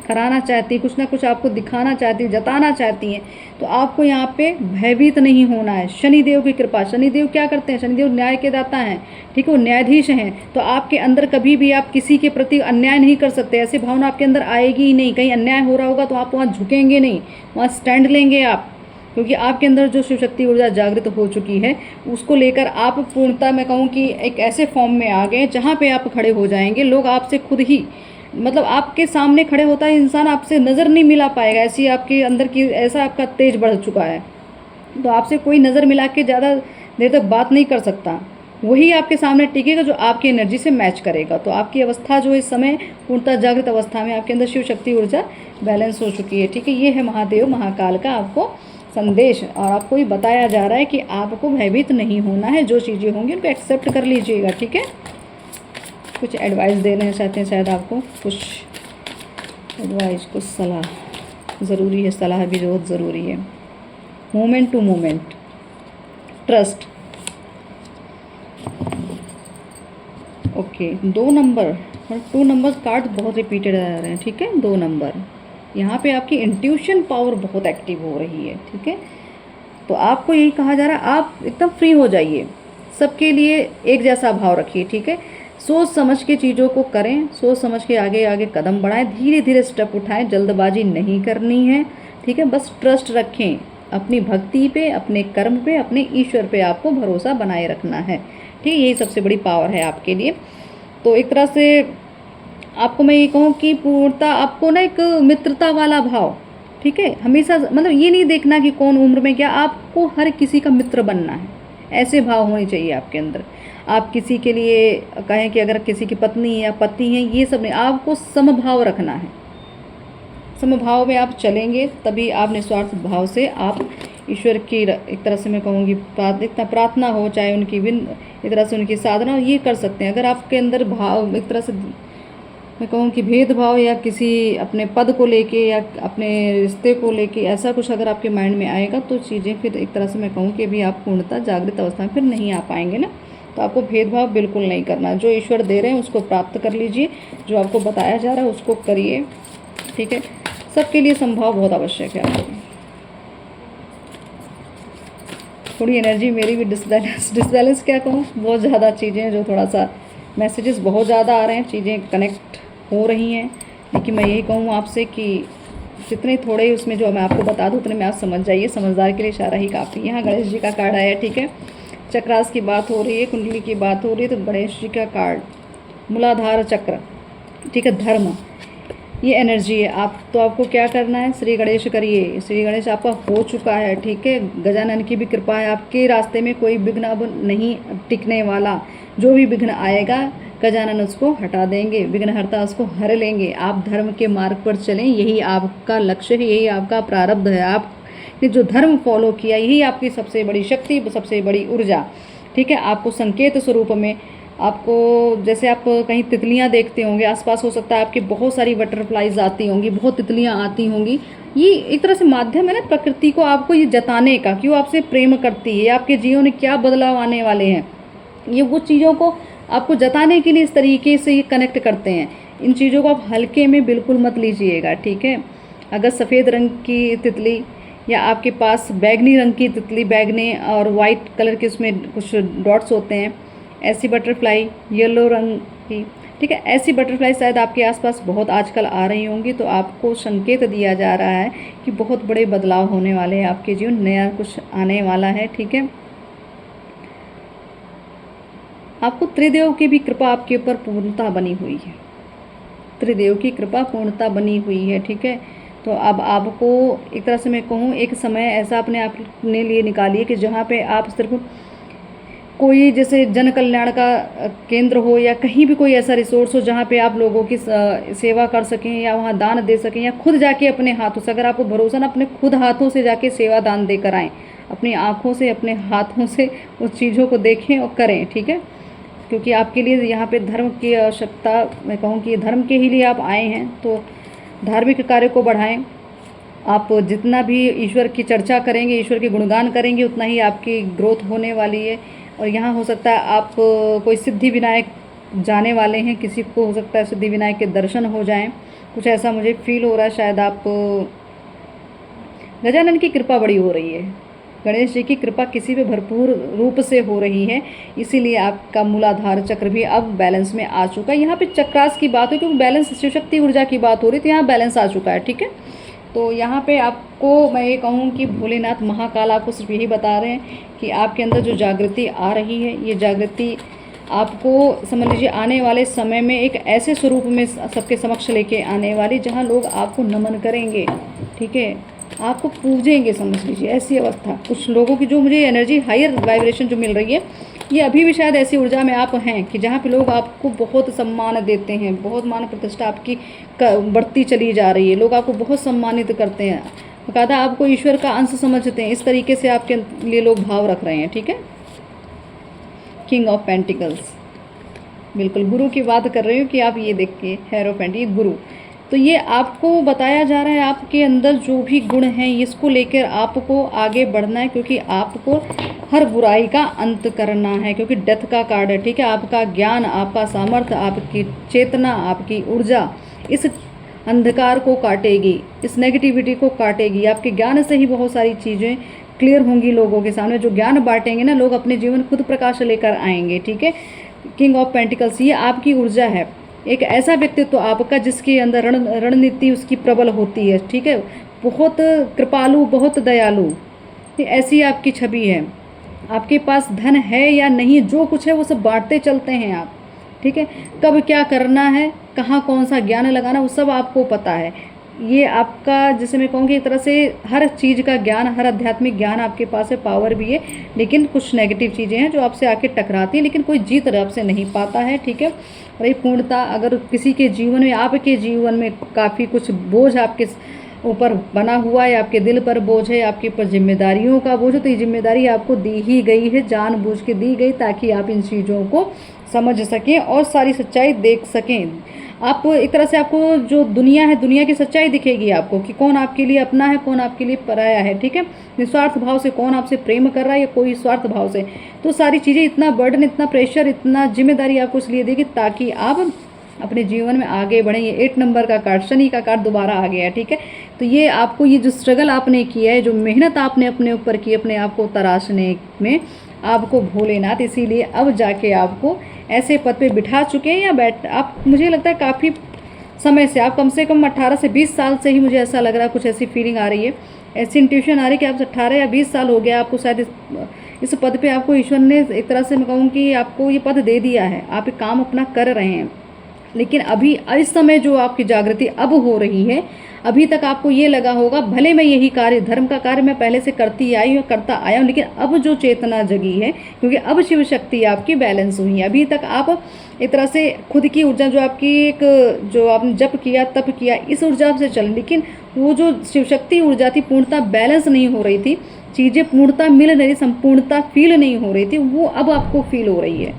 कराना चाहती है, कुछ ना कुछ आपको दिखाना चाहती है, जताना चाहती हैं। तो आपको यहाँ पे भयभीत नहीं होना है। शनिदेव की कृपा, शनिदेव क्या करते हैं, शनिदेव न्याय के दाता हैं, ठीक है, वो न्यायाधीश हैं। तो आपके अंदर कभी भी आप किसी के प्रति अन्याय नहीं कर सकते, ऐसी भावना आपके अंदर आएगी ही नहीं। कहीं अन्याय हो रहा होगा तो आप वहाँ झुकेंगे नहीं, वहाँ स्टैंड लेंगे आप, क्योंकि आपके अंदर जो शिव शक्ति ऊर्जा जागृत हो चुकी है, उसको लेकर आप पूर्णता, मैं कहूँ कि एक ऐसे फॉर्म में आ गए जहाँ पे आप खड़े हो जाएंगे। लोग आपसे खुद ही, मतलब आपके सामने खड़े होता है इंसान, आपसे नज़र नहीं मिला पाएगा, ऐसी आपके अंदर की, ऐसा आपका तेज बढ़ चुका है। तो आपसे कोई नज़र मिला के ज़्यादा देर तक बात नहीं कर सकता, वही आपके सामने टिकेगा जो आपकी एनर्जी से मैच करेगा। तो आपकी अवस्था जो इस समय पूर्णतः जागृत अवस्था में, आपके अंदर शिव शक्ति ऊर्जा बैलेंस हो चुकी है, ठीक है। ये है महादेव महाकाल का आपको संदेश, और आपको ये बताया जा रहा है कि आपको भयभीत नहीं होना है, जो चीज़ें होंगी उनको एक्सेप्ट कर लीजिएगा, ठीक है। कुछ एडवाइस देना चाहते हैं शायद आपको, कुछ एडवाइस, कुछ सलाह ज़रूरी है, सलाह भी बहुत ज़रूरी है। Moment to moment, trust, okay. 2 number और 2 नंबर कार्ड बहुत रिपीटेड आ रहे हैं, ठीक है। 2 नंबर, यहाँ पे आपकी इंट्यूशन पावर बहुत एक्टिव हो रही है, ठीक है। तो आपको यही कहा जा रहा है, आप एकदम फ्री हो जाइए, सबके लिए एक जैसा भाव रखिए, ठीक है। सोच समझ के चीज़ों को करें, सोच समझ के आगे आगे कदम बढ़ाएं, धीरे धीरे स्टेप उठाएं, जल्दबाजी नहीं करनी है, ठीक है। बस ट्रस्ट रखें अपनी भक्ति पे, अपने कर्म पे, अपने ईश्वर पे आपको भरोसा बनाए रखना है, ठीक है। यही सबसे बड़ी पावर है आपके लिए। तो एक तरह से आपको मैं ये कहूँ कि पूर्णता आपको ना एक मित्रता वाला भाव, ठीक है, हमेशा, मतलब ये नहीं देखना कि कौन उम्र में क्या, आपको हर किसी का मित्र बनना है, ऐसे भाव होने चाहिए आपके अंदर। आप किसी के लिए कहें कि अगर किसी की पत्नी या पति हैं, ये सब नहीं, आपको समभाव रखना है। समभाव में आप चलेंगे तभी आप निस्वार्थ भाव से आप ईश्वर की एक तरह से मैं कहूँगी प्रार्थना हो, चाहे उनकी एक तरह से उनकी साधना, ये कर सकते हैं। अगर आपके अंदर भाव एक तरह से मैं कहूँ कि भेदभाव, या किसी अपने पद को लेके या अपने रिश्ते को लेके ऐसा कुछ अगर आपके माइंड में आएगा, तो चीज़ें फिर एक तरह से मैं कहूँ कि अभी आप पूर्णतः जागृत अवस्था में फिर नहीं आ पाएंगे ना। तो आपको भेदभाव बिल्कुल नहीं करना, जो ईश्वर दे रहे हैं उसको प्राप्त कर लीजिए, जो आपको बताया जा रहा है उसको करिए, ठीक है। सबके लिए संभाव बहुत आवश्यक है आपको। थोड़ी एनर्जी मेरी भी डिसबैलेंस क्या कहूँ, बहुत ज़्यादा चीज़ें हैं, जो थोड़ा सा मैसेजेस बहुत ज़्यादा आ रहे हैं, चीज़ें कनेक्ट हो रही हैं। लेकिन मैं यही कहूँ आपसे कि जितने थोड़े उसमें जो मैं आपको बता दूँ उतने में आप समझ जाइए, समझदार के लिए इशारा ही काफ़ी। यहाँ गणेश जी का कार्ड आया, ठीक है। चक्रास की बात हो रही है, कुंडली की बात हो रही है, तो गणेश जी का कार्ड मूलाधार चक्र, ठीक है, धर्म, ये एनर्जी है। आप तो आपको क्या करना है, श्री गणेश करिए, श्री गणेश आपका हो चुका है, ठीक है। गजानन की भी कृपा है, आपके रास्ते में कोई विघ्न अब नहीं टिकने वाला। जो भी विघ्न आएगा गजानन उसको हटा देंगे, विघ्नहर्ता उसको हर लेंगे। आप धर्म के मार्ग पर चलें, यही आपका लक्ष्य है, यही आपका प्रारब्ध है। आपने जो धर्म फॉलो किया यही आपकी सबसे बड़ी शक्ति, सबसे बड़ी ऊर्जा, ठीक है। आपको संकेत स्वरूप में, आपको जैसे आप कहीं तितलियां देखते होंगे आसपास, हो सकता है आपकी बहुत सारी बटरफ्लाइज आती होंगी, बहुत तितलियां आती होंगी। ये एक तरह से माध्यम है ना प्रकृति को आपको ये जताने का कि वो आपसे प्रेम करती है, आपके जीवन में क्या बदलाव आने वाले हैं, ये वो चीज़ों को आपको जताने के लिए इस तरीके से ये कनेक्ट करते हैं। इन चीज़ों को आप हल्के में बिल्कुल मत लीजिएगा, ठीक है। अगर सफ़ेद रंग की तितली या आपके पास बैगनी रंग की तितली, बैगनी और वाइट कलर के उसमें कुछ डॉट्स होते हैं, ऐसी बटरफ्लाई, येलो रंग की, ठीक है, ऐसी बटरफ्लाई शायद आपके आसपास बहुत आजकल आ रही होंगी। तो आपको संकेत दिया जा रहा है कि बहुत बड़े बदलाव होने वाले हैं आपके जीवन, नया कुछ आने वाला है, ठीक है। आपको त्रिदेव की भी कृपा आपके ऊपर पूर्णता बनी हुई है, त्रिदेव की कृपा पूर्णता बनी हुई है, ठीक है। तो अब आपको एक तरह से मैं कहूँ, एक समय ऐसा अपने आप ने लिए निकालिए कि जहाँ पे आप सिर्फ कोई जैसे जन कल्याण का केंद्र हो या कहीं भी कोई ऐसा रिसोर्स हो जहाँ पे आप लोगों की सेवा कर सकें या वहाँ दान दे सकें, या खुद जाके अपने हाथों से, अगर आपको भरोसा ना, अपने खुद हाथों से जाके सेवा दान देकर आएँ, अपनी आँखों से, अपने हाथों से उस चीज़ों को देखें और करें, ठीक है। क्योंकि आपके लिए यहाँ पे धर्म की आवश्यकता, मैं कहूँ कि धर्म के ही लिए आप आए हैं, तो धार्मिक कार्य को बढ़ाएं। आप जितना भी ईश्वर की चर्चा करेंगे, ईश्वर के गुणगान करेंगे, उतना ही आपकी ग्रोथ होने वाली है। और यहाँ हो सकता है आप कोई सिद्धि विनायक जाने वाले हैं, किसी को हो सकता है सिद्धि विनायक के दर्शन हो जाएं, कुछ ऐसा मुझे फील हो रहा है। शायद आप गजानन की कृपा बड़ी हो रही है, गणेश जी की कृपा किसी पे भरपूर रूप से हो रही है, इसीलिए आपका मूलाधार चक्र भी अब बैलेंस में आ चुका है। यहाँ पे चक्रास की बात है क्योंकि बैलेंस शिव शक्ति ऊर्जा की बात हो रही थी, यहाँ बैलेंस आ चुका है, ठीक है। तो यहाँ पे आपको मैं ये कहूँ कि भोलेनाथ महाकाल आपको सिर्फ यही बता रहे हैं कि आपके अंदर जो जागृति आ रही है, ये जागृति आपको समझ लीजिए आने वाले समय में एक ऐसे स्वरूप में सबके समक्ष लेके आने वाली, जहाँ लोग आपको नमन करेंगे, ठीक है, आपको पूजेंगे, समझ लीजिए ऐसी अवस्था। कुछ लोगों की जो मुझे एनर्जी हायर वाइब्रेशन जो मिल रही है, ये अभी भी शायद ऐसी ऊर्जा में आप हैं कि जहाँ पे लोग आपको बहुत सम्मान देते हैं, बहुत मान प्रतिष्ठा आपकी बढ़ती चली जा रही है, लोग आपको बहुत सम्मानित करते हैं, बकायदा आपको ईश्वर का अंश समझते हैं, इस तरीके से आपके लिए लोग भाव रख रहे हैं, ठीक है। किंग ऑफ पेंटिकल्स, बिल्कुल गुरु की बात कर रही हूँ कि आप ये देखिए, हेरोफेंट, ये गुरु, तो ये आपको बताया जा रहा है आपके अंदर जो भी गुण हैं इसको लेकर आपको आगे बढ़ना है, क्योंकि आपको हर बुराई का अंत करना है, क्योंकि डेथ का कार्ड है, ठीक है। आपका ज्ञान, आपका सामर्थ्य, आपकी चेतना, आपकी ऊर्जा इस अंधकार को काटेगी, इस नेगेटिविटी को काटेगी। आपके ज्ञान से ही बहुत सारी चीज़ें क्लियर होंगी लोगों के सामने। जो ज्ञान बांटेंगे ना लोग, अपने जीवन खुद प्रकाश लेकर आएंगे, ठीक है। किंग ऑफ पेंटिकल्स, ये आपकी ऊर्जा है, एक ऐसा व्यक्तित्व आपका जिसके अंदर रणनीति उसकी प्रबल होती है, ठीक है, बहुत कृपालु, बहुत दयालु, ऐसी आपकी छवि है। आपके पास धन है या नहीं, जो कुछ है वो सब बांटते चलते हैं आप, ठीक है। कब क्या करना है, कहाँ कौन सा ज्ञान लगाना, वो सब आपको पता है। ये आपका, जैसे मैं कहूँगी एक तरह से हर चीज़ का ज्ञान, हर आध्यात्मिक ज्ञान आपके पास है, पावर भी है, लेकिन कुछ नेगेटिव चीज़ें हैं जो आपसे आके टकराती हैं, लेकिन कोई जीत आपसे नहीं पाता है, ठीक है। और ये पूर्णता अगर किसी के जीवन में, आपके जीवन में काफ़ी कुछ बोझ आपके ऊपर बना हुआ है, आपके दिल पर बोझ है, आपके ऊपर जिम्मेदारियों का बोझ है, तो ये जिम्मेदारी आपको दी ही गई है, जानबूझ के दी गई, ताकि आप इन चीज़ों को समझ सकें और सारी सच्चाई देख सकें। आप एक तरह से, आपको जो दुनिया है, दुनिया की सच्चाई दिखेगी आपको कि कौन आपके लिए अपना है, कौन आपके लिए पराया है, ठीक है। निस्वार्थ भाव से कौन आपसे प्रेम कर रहा है या कोई स्वार्थ भाव से, तो सारी चीज़ें, इतना बर्डन, इतना प्रेशर, इतना जिम्मेदारी आपको इसलिए देगी ताकि आप अपने जीवन में आगे बढ़ें। ये 8 नंबर का कार्ड, शनि का कार्ड दोबारा आ गया है, ठीक है। तो ये आपको, ये जो स्ट्रगल आपने किया है, जो मेहनत आपने अपने ऊपर की, अपने आप को तराशने में, आपको भोलेनाथ इसीलिए अब जाके आपको ऐसे पद पे बिठा चुके हैं, या आप, मुझे लगता है काफ़ी समय से, आप कम से कम 18 से 20 साल से ही मुझे ऐसा लग रहा है, कुछ ऐसी फीलिंग आ रही है, ऐसी इंट्यूशन आ रही है कि आप 18 या 20 साल हो गया आपको शायद इस पद पे आपको ईश्वर ने एक तरह से, मैं कहूँ कि आपको ये पद दे दिया है, आप एक काम अपना कर रहे हैं। लेकिन अभी इस समय जो आपकी जागृति अब हो रही है, अभी तक आपको ये लगा होगा भले मैं यही कार्य, धर्म का कार्य मैं पहले से करती आई हूँ, करता आया हूँ, लेकिन अब जो चेतना जगी है, क्योंकि अब शिव शक्ति आपकी बैलेंस हुई है। अभी तक आप एक तरह से खुद की ऊर्जा, जो आपकी एक, जो आपने जप किया, तप किया, इस ऊर्जा से चल, लेकिन वो जो शिव शक्ति ऊर्जा थी पूर्णता बैलेंस नहीं हो रही थी, चीज़ें पूर्णता मिल नहीं, संपूर्णता फील नहीं हो रही थी, वो अब आपको फील हो रही है।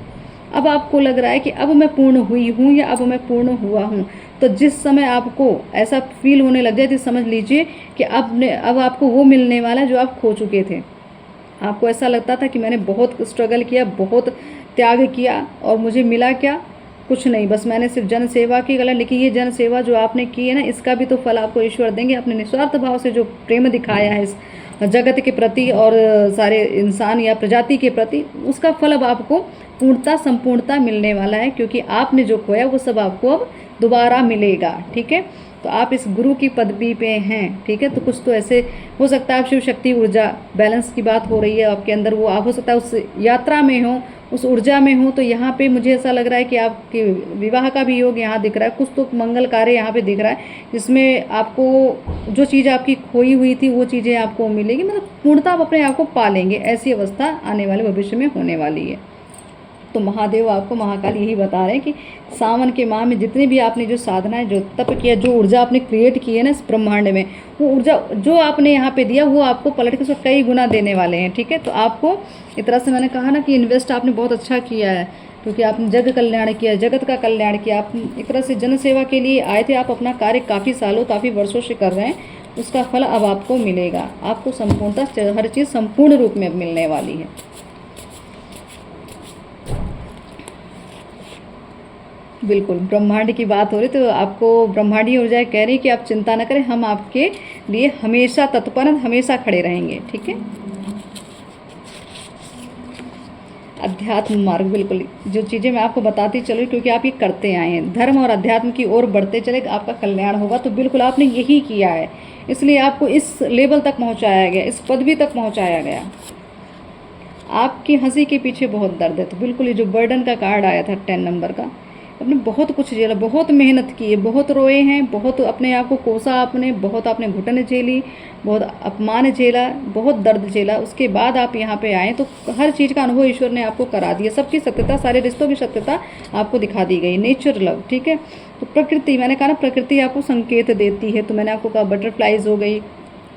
अब आपको लग रहा है कि अब मैं पूर्ण हुई हूँ या अब मैं पूर्ण हुआ हूँ। तो जिस समय आपको ऐसा फील होने लग जाए तो समझ लीजिए कि अब आपको वो मिलने वाला है जो आप खो चुके थे। आपको ऐसा लगता था कि मैंने बहुत स्ट्रगल किया, बहुत त्याग किया और मुझे मिला क्या, कुछ नहीं, बस मैंने सिर्फ जन सेवा की गलत, लेकिन ये जन सेवा जो आपने की है ना, इसका भी तो फल आपको ईश्वर देंगे। अपने निस्वार्थ भाव से जो प्रेम दिखाया है इस जगत के प्रति और सारे इंसान या प्रजाति के प्रति, उसका फल अब आपको पूर्णता संपूर्णता मिलने वाला है, क्योंकि आपने जो खोया वो सब आपको अब दोबारा मिलेगा। ठीक है, तो आप इस गुरु की पदवी पे हैं। ठीक है, तो कुछ तो ऐसे हो सकता है आप शिव शक्ति ऊर्जा बैलेंस की बात हो रही है आपके अंदर, वो आप हो सकता है उस यात्रा में हो, उस ऊर्जा में हो। तो यहाँ पे मुझे ऐसा लग रहा है कि आपके विवाह का भी योग यहाँ दिख रहा है, कुछ तो मंगल कार्य यहाँ पे दिख रहा है, जिसमें आपको जो चीज़ आपकी खोई हुई थी वो चीज़ें आपको मिलेगी, मतलब पूर्णता आप अपने आप को पालेंगे। ऐसी अवस्था आने वाले भविष्य में होने वाली है। तो महादेव आपको, महाकाल यही बता रहे हैं कि सावन के माह में जितनी भी आपने जो साधनाएं, जो तप किया, जो ऊर्जा आपने क्रिएट की है ना इस ब्रह्मांड में, वो ऊर्जा जो आपने यहाँ पे दिया वो आपको पलट के उसको कई गुना देने वाले हैं। ठीक है, तो आपको एक तरह से मैंने कहा ना कि इन्वेस्ट आपने बहुत अच्छा किया है, क्योंकि आपने जग कल्याण किया, जगत का कल्याण किया। आप एक तरह से जन सेवा के लिए आए थे, आप अपना कार्य काफ़ी सालों काफ़ी वर्षों से कर रहे हैं, उसका फल अब आपको मिलेगा। आपको संपूर्णता हर चीज़ संपूर्ण रूप में अब मिलने वाली है। बिल्कुल, ब्रह्मांड की बात हो रही तो आपको ब्रह्मांडी ऊर्जाएं कह रही कि आप चिंता न करें, हम आपके लिए हमेशा तत्पर, हमेशा खड़े रहेंगे। ठीक है, अध्यात्म मार्ग, बिल्कुल जो चीज़ें मैं आपको बताती चलूँ, क्योंकि आप ये करते आए हैं, धर्म और अध्यात्म की ओर बढ़ते चले, आपका कल्याण होगा। तो बिल्कुल आपने यही किया है, इसलिए आपको इस लेवल तक पहुँचाया गया, इस पदवी तक पहुँचाया गया। आपकी हंसी के पीछे बहुत दर्द है। तो बिल्कुल ये जो बर्डन का कार्ड आया था 10 नंबर का, आपने बहुत कुछ झेला, बहुत मेहनत की है, बहुत रोए हैं, बहुत अपने आप को कोसा आपने, बहुत आपने घुटन झेली, बहुत अपमान झेला, बहुत दर्द झेला, उसके बाद आप यहाँ पे आए। तो हर चीज़ का अनुभव ईश्वर ने आपको करा दिया, सबकी सत्यता, सारे रिश्तों की सत्यता आपको दिखा दी गई, नेचर लव। ठीक है, तो प्रकृति, मैंने कहा ना प्रकृति आपको संकेत देती है। तो मैंने आपको कहा बटरफ्लाइज हो गई,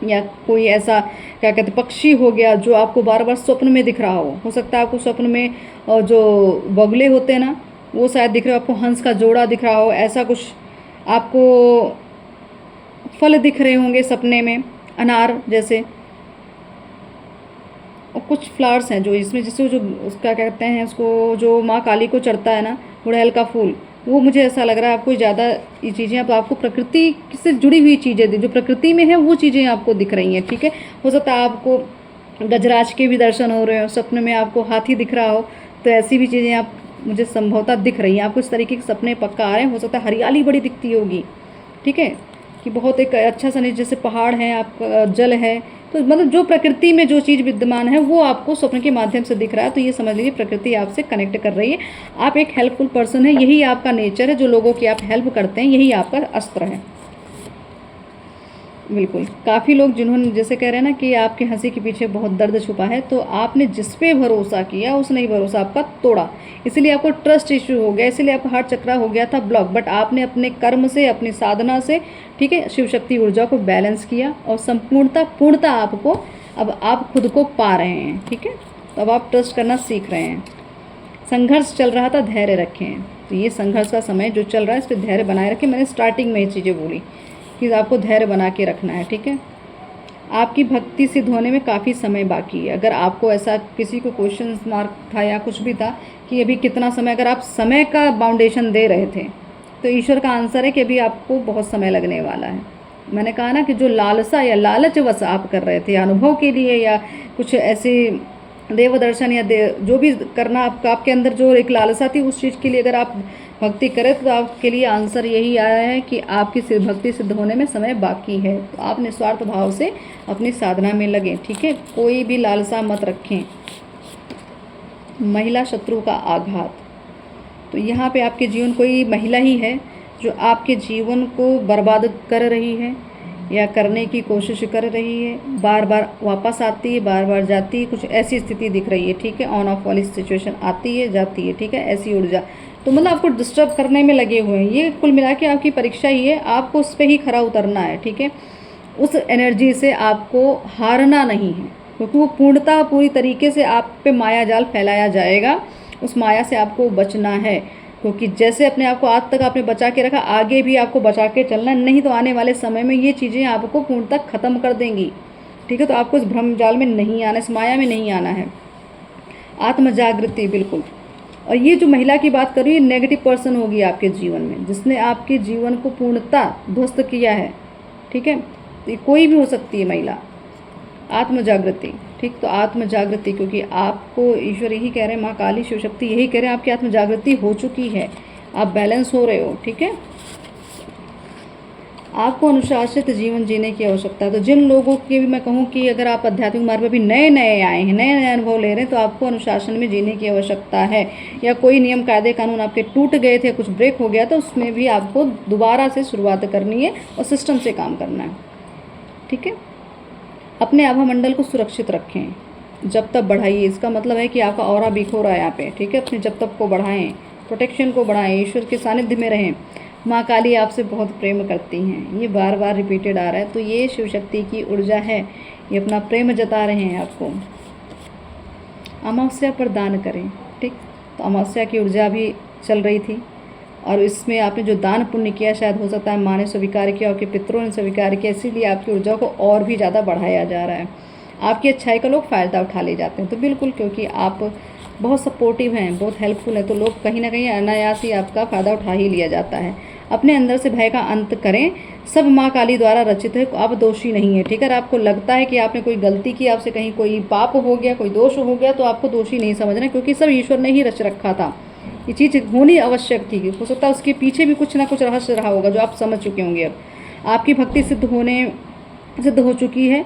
या कोई ऐसा क्या कहते पक्षी हो गया जो आपको बार बार स्वप्न में दिख रहा हो सकता है आपको स्वप्न में जो बगुले होते हैं ना वो शायद दिख रहे हो, आपको हंस का जोड़ा दिख रहा हो, ऐसा कुछ आपको फल दिख रहे होंगे सपने में, अनार जैसे, और कुछ फ्लावर्स हैं जो इसमें, जिसको जो उसका क्या कहते हैं, उसको जो माँ काली को चढ़ता है ना, गुड़हल का फूल, वो मुझे ऐसा लग रहा है आपको ज़्यादा ये चीज़ें, अब आपको प्रकृति से जुड़ी हुई चीज़ें जो प्रकृति में है वो चीज़ें आपको दिख रही हैं। ठीक है, हो सकता है आपको गजराज के भी दर्शन हो रहे हो, सपने में आपको हाथी दिख रहा हो, तो ऐसी भी चीज़ें आप मुझे संभवतः दिख रही हैं। आपको इस तरीके के सपने पक्का आ रहे हैं। हो सकता है हरियाली बड़ी दिखती होगी। ठीक है, कि बहुत एक अच्छा सा जैसे पहाड़ है, आपका जल है, तो मतलब जो प्रकृति में जो चीज़ विद्यमान है वो आपको स्वप्न के माध्यम से दिख रहा है। तो ये समझ लीजिए प्रकृति आपसे कनेक्ट कर रही है। आप एक हेल्पफुल पर्सन है, यही आपका नेचर है, जो लोगों की आप हेल्प करते हैं, यही आपका अस्त्र है। बिल्कुल, काफ़ी लोग जिन्होंने जैसे कह रहे हैं ना कि आपकी हंसी के पीछे बहुत दर्द छुपा है, तो आपने जिस पे भरोसा किया उसने ही भरोसा आपका तोड़ा, इसलिए आपको ट्रस्ट इश्यू हो गया, इसलिए आपका हार्ट चक्रा हो गया था ब्लॉक। बट आपने अपने कर्म से, अपनी साधना से, ठीक है, शिव शक्ति ऊर्जा को बैलेंस किया और पूर्णता आपको, अब आप खुद को पा रहे हैं। ठीक है, तो अब आप ट्रस्ट करना सीख रहे हैं। संघर्ष चल रहा था, धैर्य रखें। तो ये संघर्ष का समय जो चल रहा है, इस पर धैर्य बनाए रखें। मैंने स्टार्टिंग में ये चीज़ें बोली कि आपको धैर्य बना के रखना है। ठीक है, आपकी भक्ति सिद्ध होने में काफ़ी समय बाकी है। अगर आपको ऐसा किसी को क्वेश्चन मार्क था या कुछ भी था कि अभी कितना समय, अगर आप समय का बाउंडेशन दे रहे थे, तो ईश्वर का आंसर है कि अभी आपको बहुत समय लगने वाला है। मैंने कहा ना कि जो लालसा या लालचवश आप कर रहे थे अनुभव के लिए, या कुछ ऐसे देव दर्शन या जो भी करना आपके अंदर जो एक लालसा थी, उस चीज़ के लिए अगर आप भक्ति करें तो आपके लिए आंसर यही आया है कि आपकी भक्ति सिद्ध होने में समय बाकी है। तो आप निस्वार्थ भाव से अपनी साधना में लगें। ठीक है, कोई भी लालसा मत रखें। महिला शत्रु का आघात, तो यहाँ पे आपके जीवन कोई महिला ही है जो आपके जीवन को बर्बाद कर रही है या करने की कोशिश कर रही है, बार बार वापस आती है, बार बार जाती है, कुछ ऐसी स्थिति दिख रही है। ठीक है, ऑन ऑफ वाली सिचुएशन आती है जाती है। ठीक है, ऐसी ऊर्जा, तो मतलब आपको डिस्टर्ब करने में लगे हुए हैं। ये कुल मिला के आपकी परीक्षा ही है, आपको उस पर ही खरा उतरना है। ठीक है, उस एनर्जी से आपको हारना नहीं है, क्योंकि वो पूर्णता पूरी तरीके से आप पे माया जाल फैलाया जाएगा, उस माया से आपको बचना है। क्योंकि जैसे अपने आप को आज तक आपने बचा के रखा, आगे भी आपको बचा के चलना, नहीं तो आने वाले समय में ये चीज़ें आपको पूर्णतः ख़त्म कर देंगी। ठीक है, तो आपको इस भ्रम जाल में नहीं आना, इस माया में नहीं आना है। आत्म जागृति, बिल्कुल और ये जो महिला की बात कर रही है, नेगेटिव पर्सन होगी आपके जीवन में, जिसने आपके जीवन को पूर्णतः ध्वस्त किया है। ठीक है, तो ये कोई भी हो सकती है महिला। आत्म जागृति, ठीक, तो आत्म जागृति, क्योंकि आपको ईश्वर यही कह रहे हैं, माँ काली शिव शक्ति यही कह रहे हैं, आपकी आत्म जागृति हो चुकी है, आप बैलेंस हो रहे हो। ठीक है, आपको अनुशासित जीवन जीने की आवश्यकता है। तो जिन लोगों की भी मैं कहूँ कि अगर आप आध्यात्मिक मार्ग पर भी नए नए आए हैं, नए नए अनुभव ले रहे हैं, तो आपको अनुशासन में जीने की आवश्यकता है। या कोई नियम कायदे कानून आपके टूट गए थे, कुछ ब्रेक हो गया, तो उसमें भी आपको दोबारा से शुरुआत करनी है और सिस्टम से काम करना है। ठीक है, अपने आभा मंडल को सुरक्षित रखें, जब तक बढ़ाइए। इसका मतलब है कि आपका ऑरा वीक हो रहा है यहाँ पे। ठीक है, अपने जब तक को बढ़ाएं, प्रोटेक्शन को बढ़ाएं, ईश्वर के सानिध्य में रहें। माँ काली आपसे बहुत प्रेम करती हैं, ये बार बार रिपीटेड आ रहा है। तो ये शिव शक्ति की ऊर्जा है, ये अपना प्रेम जता रहे हैं आपको। अमावस्या पर दान करें। ठीक, तो अमावस्या की ऊर्जा भी चल रही थी, और इसमें आपने जो दान पुण्य किया, शायद हो सकता है माँ ने स्वीकार किया, आपके पितरों ने स्वीकार किया, इसीलिए आपकी ऊर्जा को और भी ज़्यादा बढ़ाया जा रहा है। आपकी अच्छाई का लोग फ़ायदा उठा ले जाते हैं। तो बिल्कुल, क्योंकि आप बहुत सपोर्टिव हैं, बहुत हेल्पफुल हैं, तो लोग कहीं ना कहीं अनायास ही आपका फ़ायदा उठा ही लिया जाता है। अपने अंदर से भय का अंत करें, सब माँ काली द्वारा रचित है, आप दोषी नहीं है। ठीक है, आपको लगता है कि आपने कोई गलती की, आपसे कहीं कोई पाप हो गया, कोई दोष हो गया, तो आपको दोषी नहीं समझना, क्योंकि सब ईश्वर ने ही रच रखा था। ये चीज़ होनी आवश्यक थी, हो सकता है उसके पीछे भी कुछ ना कुछ रहस्य रहा होगा जो आप समझ चुके होंगे। अब आपकी भक्ति सिद्ध हो चुकी है,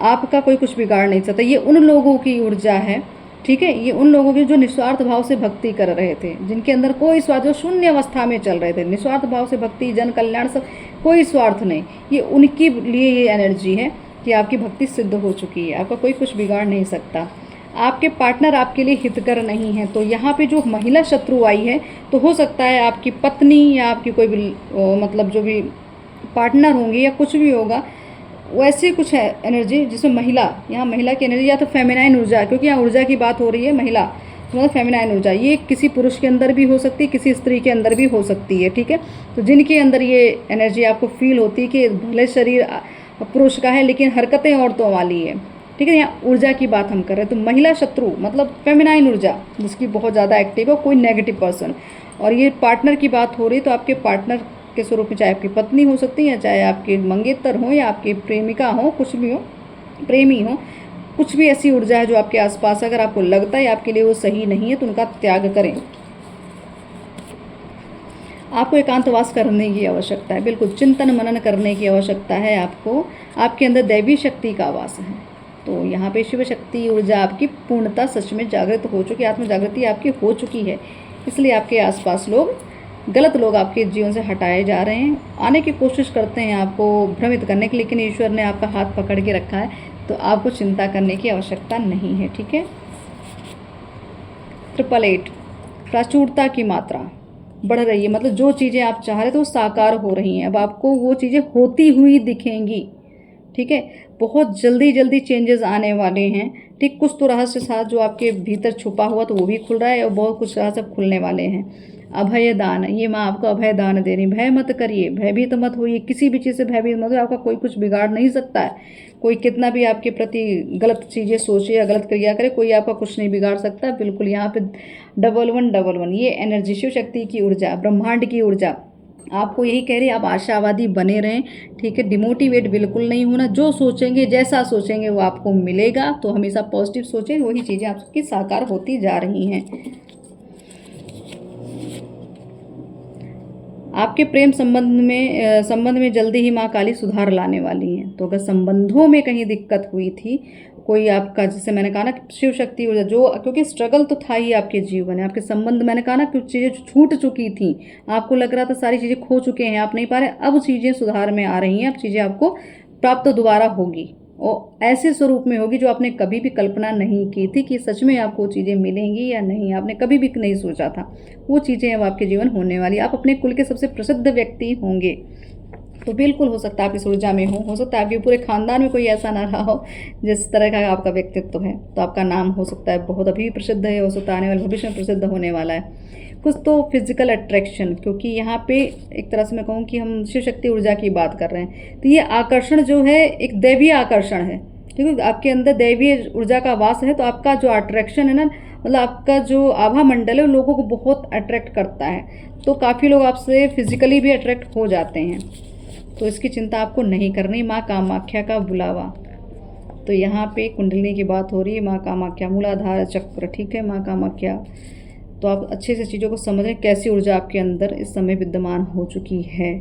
आपका कोई कुछ बिगाड़ नहीं सकता। ये उन लोगों की ऊर्जा है, ठीक है, ये उन लोगों की जो निस्वार्थ भाव से भक्ति कर रहे थे, जिनके अंदर कोई स्वार्थ, जो शून्य अवस्था में चल रहे थे, निस्वार्थ भाव से भक्ति, जन कल्याण, सब कोई स्वार्थ नहीं। ये उनके लिए ये एनर्जी है कि आपकी भक्ति सिद्ध हो चुकी है, आपका कोई कुछ बिगाड़ नहीं सकता। आपके पार्टनर आपके लिए हितकर नहीं है। तो यहाँ पे जो महिला शत्रु आई है, तो हो सकता है आपकी पत्नी या आपकी कोई भी मतलब जो भी पार्टनर होंगी या कुछ भी होगा, वैसे कुछ है एनर्जी जिसमें महिला, यहाँ महिला की एनर्जी, या तो फेमिनाइन ऊर्जा, क्योंकि यहाँ ऊर्जा की बात हो रही है, महिला मतलब फेमिनाइन ऊर्जा, ये किसी पुरुष के अंदर भी हो सकती है, किसी स्त्री के अंदर भी हो सकती है। ठीक है, तो जिनके अंदर ये एनर्जी आपको फील होती है कि भले शरीर पुरुष का है लेकिन हरकतें औरतों वाली है। ठीक है, यहाँ ऊर्जा की बात हम कर रहे हैं। तो महिला शत्रु मतलब फेमिनाइन ऊर्जा जिसकी बहुत ज़्यादा एक्टिव है, कोई नेगेटिव पर्सन। और ये पार्टनर की बात हो रही है, तो आपके पार्टनर के स्वरूप में चाहे आपकी पत्नी हो सकती है, चाहे आपके मंगेतर हो, या आपकी प्रेमिका हो, कुछ भी हो, प्रेमी हो, कुछ भी ऐसी ऊर्जा है जो आपके आसपास, अगर आपको लगता है आपके लिए वो सही नहीं है, तो उनका त्याग करें। आपको एकांतवास करने की आवश्यकता है, बिल्कुल चिंतन मनन करने की आवश्यकता है आपको। आपके अंदर दैवी शक्ति का वास है। तो यहाँ पे शिव शक्ति ऊर्जा आपकी पूर्णता सच में जागृत हो चुकी है, आत्म जागृति आपकी हो चुकी है। इसलिए आपके आसपास गलत लोग आपके जीवन से हटाए जा रहे हैं, आने की कोशिश करते हैं आपको भ्रमित करने की, लेकिन ईश्वर ने आपका हाथ पकड़ के रखा है, तो आपको चिंता करने की आवश्यकता नहीं है। ठीक है, 888 प्राचुरता की मात्रा बढ़ रही है, मतलब जो चीज़ें आप चाह रहे थे वो साकार हो रही हैं, अब आपको वो चीज़ें होती हुई दिखेंगी। ठीक है, बहुत जल्दी चेंजेस आने वाले हैं। ठीक, कुछ तो रहस्य साथ जो आपके भीतर छुपा हुआ तो वो भी खुल रहा है, और बहुत कुछ रहस्य खुलने वाले हैं। अभय दान, ये माँ आपको अभय दान दे रही, भय मत करिए, भयभीत मत होइए, किसी भी चीज़ से भयभीत मत हो, आपका कोई कुछ बिगाड़ नहीं सकता है। कोई कितना भी आपके प्रति गलत चीज़ें सोचे या गलत क्रिया करे, कोई आपका कुछ नहीं बिगाड़ सकता। बिल्कुल, यहाँ पे 1111 ये एनर्जी शिव शक्ति की ऊर्जा, ब्रह्मांड की ऊर्जा आपको यही कह रही है, आप आशावादी बने रहें। ठीक है, डिमोटिवेट बिल्कुल नहीं होना, जो सोचेंगे, जैसा सोचेंगे वो आपको मिलेगा। तो हमेशा पॉजिटिव सोचें, वही चीज़ें आपकी साकार होती जा रही हैं। आपके प्रेम संबंध में जल्दी ही माँ काली सुधार लाने वाली हैं। तो अगर संबंधों में कहीं दिक्कत हुई थी, कोई आपका, जैसे मैंने कहा ना शिव शक्ति ऊर्जा जो, क्योंकि स्ट्रगल तो था ही आपके जीवन में, आपके संबंध, मैंने कहा ना कुछ चीज़ें छूट चुकी थी, आपको लग रहा था सारी चीज़ें खो चुके हैं, आप नहीं पा रहे, अब चीज़ें सुधार में आ रही हैं, अब चीज़ें आपको प्राप्त दोबारा होगी, और ऐसे स्वरूप में होगी जो आपने कभी भी कल्पना नहीं की थी कि सच में आपको चीज़ें मिलेंगी या नहीं, आपने कभी भी नहीं सोचा था। वो चीज़ें अब आपके जीवन होने वाली, आप अपने कुल के सबसे प्रसिद्ध व्यक्ति होंगे। तो बिल्कुल हो सकता है आप इस ऊर्जा में हो सकता है आपके पूरे खानदान में कोई ऐसा ना रहा हो जिस तरह का आपका व्यक्तित्व है, तो आपका नाम हो सकता है बहुत अभी प्रसिद्ध है, हो सकता है आने वाले भविष्य में प्रसिद्ध होने वाला है। कुछ तो फिजिकल अट्रैक्शन, क्योंकि यहाँ पे एक तरह से मैं कहूँ कि हम शिव शक्ति ऊर्जा की बात कर रहे हैं, तो ये आकर्षण जो है एक दैवीय आकर्षण है। ठीक है। आपके अंदर दैवीय ऊर्जा का वास है, तो आपका जो अट्रैक्शन है ना, मतलब आपका जो आभा मंडल है, लोगों को बहुत अट्रैक्ट करता है। तो काफ़ी लोग आपसे फिजिकली भी अट्रैक्ट हो जाते हैं, तो इसकी चिंता आपको नहीं करनी। माँ कामाख्या का बुलावा, तो यहाँ पे कुंडलिनी की बात हो रही है। माँ कामाख्या, मूलाधार चक्र, ठीक है, माँ कामाख्या। तो आप अच्छे से चीज़ों को समझें, कैसी ऊर्जा आपके अंदर इस समय विद्यमान हो चुकी है,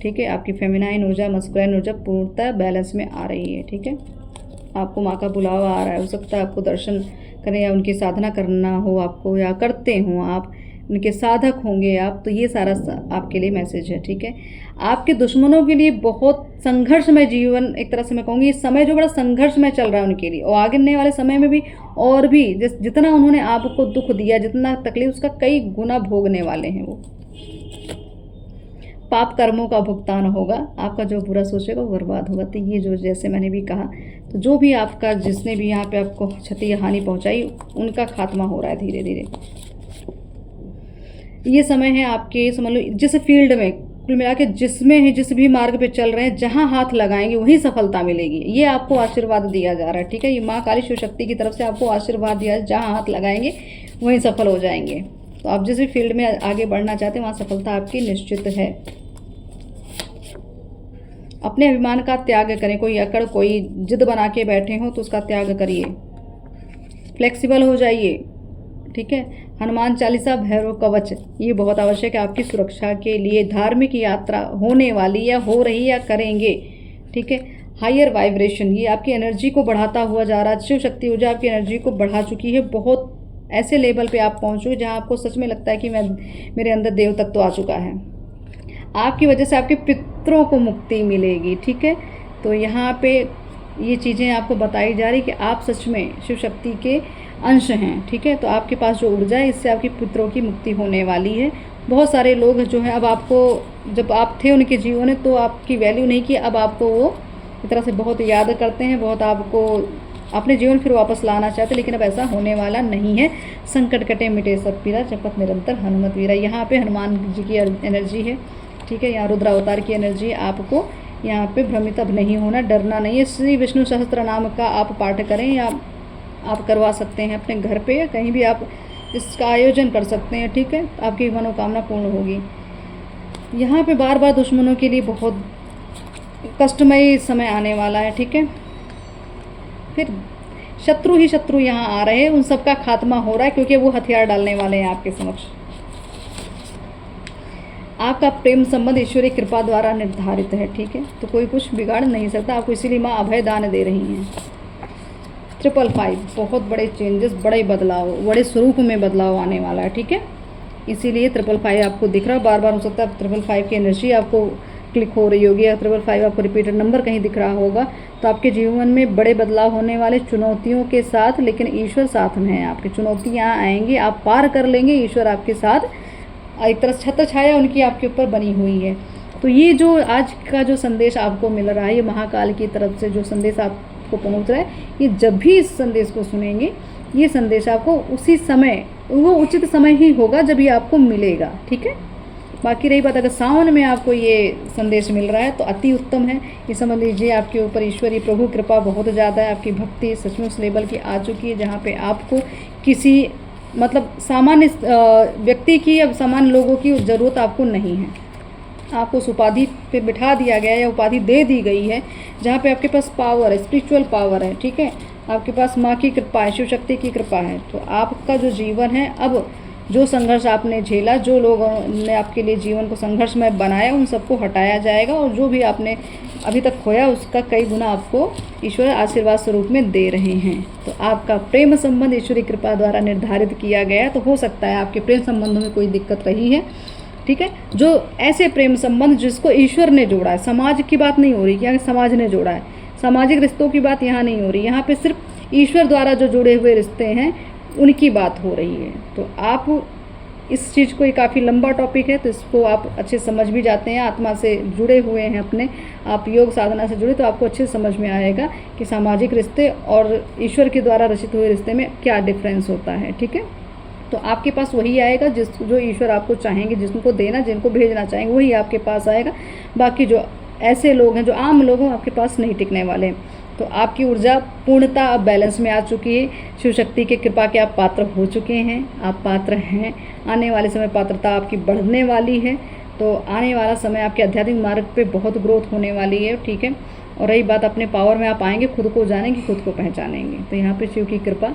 ठीक है। आपकी फेमिनाइन ऊर्जा, मस्कुलाइन ऊर्जा पूर्णतः बैलेंस में आ रही है, ठीक है। आपको माँ का बुलावा आ रहा है, हो सकता है आपको दर्शन करें या उनकी साधना करना हो आपको, या करते हो आप, उनके साधक होंगे आप, तो ये सारा आपके लिए मैसेज है, ठीक है। आपके दुश्मनों के लिए बहुत संघर्षमय जीवन, एक तरह से मैं कहूँगी इस समय जो बड़ा संघर्षमय चल रहा है उनके लिए, और आगे वाले समय में भी, और भी जितना उन्होंने आपको दुख दिया, जितना तकलीफ, उसका कई गुना भोगने वाले हैं वो। पाप कर्मों का भुगतान होगा, आपका जो बुरा सोचेगा वो बर्बाद होगा। तो ये जो, जैसे मैंने भी कहा, तो जो भी आपका, जिसने भी यहाँ पे आपको क्षति या हानि पहुँचाई, उनका खात्मा हो रहा है धीरे धीरे। ये समय है आपके, समझ लो जिस फील्ड में, कुल मिला के जिसमें है, जिस भी मार्ग पे चल रहे हैं, जहाँ हाथ लगाएंगे वहीं सफलता मिलेगी। ये आपको आशीर्वाद दिया जा रहा है, ठीक है। ये माँ काली शिव शक्ति की तरफ से आपको आशीर्वाद दिया है, जहाँ हाथ लगाएंगे वहीं सफल हो जाएंगे। तो आप जिस भी फील्ड में आगे बढ़ना चाहते हैं, वहाँ सफलता आपकी निश्चित है। अपने अभिमान का त्याग करें। कोई अकड़, कोई जिद बना के बैठे हो तो उसका त्याग करिए, फ्लेक्सिबल हो जाइए, ठीक है। हनुमान चालीसा, भैरव कवच, ये बहुत आवश्यक है आपकी सुरक्षा के लिए। धार्मिक यात्रा होने वाली, या हो रही, या करेंगे, ठीक है। हायर वाइब्रेशन, ये आपकी एनर्जी को बढ़ाता हुआ जा रहा है। शिव शक्ति ऊर्जा आपकी एनर्जी को बढ़ा चुकी है, बहुत ऐसे लेवल पे आप पहुँच चुके जहाँ आपको सच में लगता है कि मेरे अंदर देव तत्व आ चुका है। आपकी वजह से आपके पितरों को मुक्ति मिलेगी, ठीक है। तो यहाँ पे ये चीज़ें आपको बताई जा रही कि आप सच में शिव शक्ति के अंश हैं, ठीक है। तो आपके पास जो ऊर्जा है, इससे आपकी पितरों की मुक्ति होने वाली है। बहुत सारे लोग जो हैं, अब आपको, जब आप थे उनके जीवन में तो आपकी वैल्यू नहीं की, अब आपको वो एक तरह से बहुत याद करते हैं, बहुत आपको अपने जीवन फिर वापस लाना चाहते, लेकिन अब ऐसा होने वाला नहीं है। संकट कटे मिटे सब पीरा, जपत निरंतर हनुमत वीरा। यहाँ पे हनुमान जी की एनर्जी है, ठीक है। यहाँ रुद्र अवतार की एनर्जी। आपको यहाँ पे भ्रमित अब नहीं होना, डरना नहीं है। श्री विष्णु सहस्त्र नाम का आप पाठ करें, या आप करवा सकते हैं अपने घर पे, या कहीं भी आप इसका आयोजन कर सकते हैं, ठीक है। तो आपकी मनोकामना पूर्ण होगी। यहाँ पे बार बार दुश्मनों के लिए बहुत कष्टमय समय आने वाला है, ठीक है। फिर शत्रु ही शत्रु यहाँ आ रहे हैं, उन सबका खात्मा हो रहा है, क्योंकि वो हथियार डालने वाले हैं आपके समक्ष। आपका प्रेम संबंध ईश्वरीय कृपा द्वारा निर्धारित है, ठीक है। तो कोई कुछ बिगाड़ नहीं सकता आपको, इसीलिए माँ अभय दान दे रही हैं। 555, बहुत बड़े चेंजेस, बड़े बदलाव, बड़े स्वरूप में बदलाव आने वाला है, ठीक है। इसीलिए 555 आपको दिख रहा है बार बार। हो सकता है 555 की एनर्जी आपको क्लिक हो रही होगी, या 555 आपको रिपीटेड नंबर कहीं दिख रहा होगा। तो आपके जीवन में बड़े बदलाव होने वाले, चुनौतियों के साथ, लेकिन ईश्वर साथ में है आपकी। चुनौतियाँ आएंगी, आप पार कर लेंगे, ईश्वर आपके साथ, एक तरह छत्र छाया उनकी आपके ऊपर बनी हुई है। तो ये जो आज का जो संदेश आपको मिल रहा है, ये महाकाल की तरफ से जो संदेश आपको पहुंच रहा है, ये जब भी इस संदेश को सुनेंगे, ये संदेश आपको उसी समय, वो उचित समय ही होगा जब ये आपको मिलेगा, ठीक है। बाकी रही बात, अगर सावन में आपको ये संदेश मिल रहा है तो अति उत्तम है। ये समझ लीजिए आपके ऊपर ईश्वरीय प्रभु कृपा बहुत ज़्यादा है। आपकी भक्ति सचमुच उस लेवल की आ चुकी है जहाँ पे आपको किसी, मतलब सामान्य व्यक्ति की, अब सामान्य लोगों की ज़रूरत आपको नहीं है। आपको उस उपाधि पे बिठा दिया गया है, या उपाधि दे दी गई है, जहाँ पे आपके पास पावर है, स्पिरिचुअल पावर है, ठीक है। आपके पास माँ की कृपा है, शिव शक्ति की कृपा है। तो आपका जो जीवन है, अब जो संघर्ष आपने झेला, जो लोगों ने आपके लिए जीवन को संघर्षमय बनाया, उन सबको हटाया जाएगा, और जो भी आपने अभी तक खोया उसका कई गुना आपको ईश्वर आशीर्वाद स्वरूप में दे रहे हैं। तो आपका प्रेम संबंध ईश्वरीय कृपा द्वारा निर्धारित किया गया। तो हो सकता है आपके प्रेम संबंधों में कोई दिक्कत रही है, ठीक है। जो ऐसे प्रेम संबंध जिसको ईश्वर ने जोड़ा है, समाज की बात नहीं हो रही कि समाज ने जोड़ा है, सामाजिक रिश्तों की बात यहाँ नहीं हो रही, यहाँ पे सिर्फ ईश्वर द्वारा जो जुड़े हुए रिश्ते हैं उनकी बात हो रही है। तो आप इस चीज़ को, ये काफ़ी लंबा टॉपिक है, तो इसको आप अच्छे समझ भी जाते हैं, आत्मा से जुड़े हुए हैं अपने, आप योग साधना से जुड़े, तो आपको अच्छे समझ में आएगा कि सामाजिक रिश्ते और ईश्वर के द्वारा रचित हुए रिश्ते में क्या डिफरेंस होता है, ठीक है। तो आपके पास वही आएगा जो ईश्वर आपको चाहेंगे, जिनको देना, जिनको भेजना चाहेंगे, वही आपके पास आएगा। बाकी जो ऐसे लोग हैं, जो आम लोग हैं, आपके पास नहीं टिकने वाले। तो आपकी ऊर्जा पूर्णतः अब बैलेंस में आ चुकी है। शिव शक्ति के कृपा के आप पात्र हो चुके हैं, आप पात्र हैं। आने वाले समय पात्रता आपकी बढ़ने वाली है। तो आने वाला समय आपके आध्यात्मिक मार्ग पे बहुत ग्रोथ होने वाली है, ठीक है। और रही बात अपने पावर में आप आएंगे, खुद को जानेंगे, खुद को पहचानेंगे। तो यहाँ पे शिव की कृपा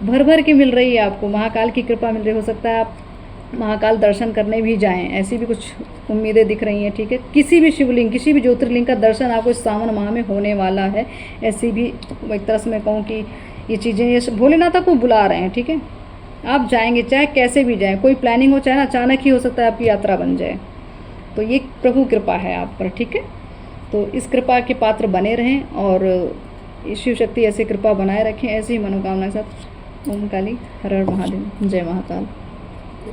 भर भर के मिल रही है आपको, महाकाल की कृपा मिल रही। हो सकता है आप महाकाल दर्शन करने भी जाएं, ऐसी भी कुछ उम्मीदें दिख रही हैं, ठीक है। किसी भी शिवलिंग, किसी भी ज्योतिर्लिंग का दर्शन आपको इस सावन माह में होने वाला है। ऐसी भी एक तरह से मैं कहूँ कि ये चीज़ें ये भोलेनाथ को बुला रहे हैं, ठीक है। आप जाएंगे, चाहे कैसे भी जाएं, कोई प्लानिंग हो, चाहे ना अचानक ही हो सकता है आपकी यात्रा बन जाए। तो ये प्रभु कृपा है आप पर, ठीक है। तो इस कृपा के पात्र बने रहें और शिव शक्ति ऐसे कृपा बनाए रखें, ऐसी ही मनोकामना के साथ। ओम काली, हर हर महादेव, जय महाकाल।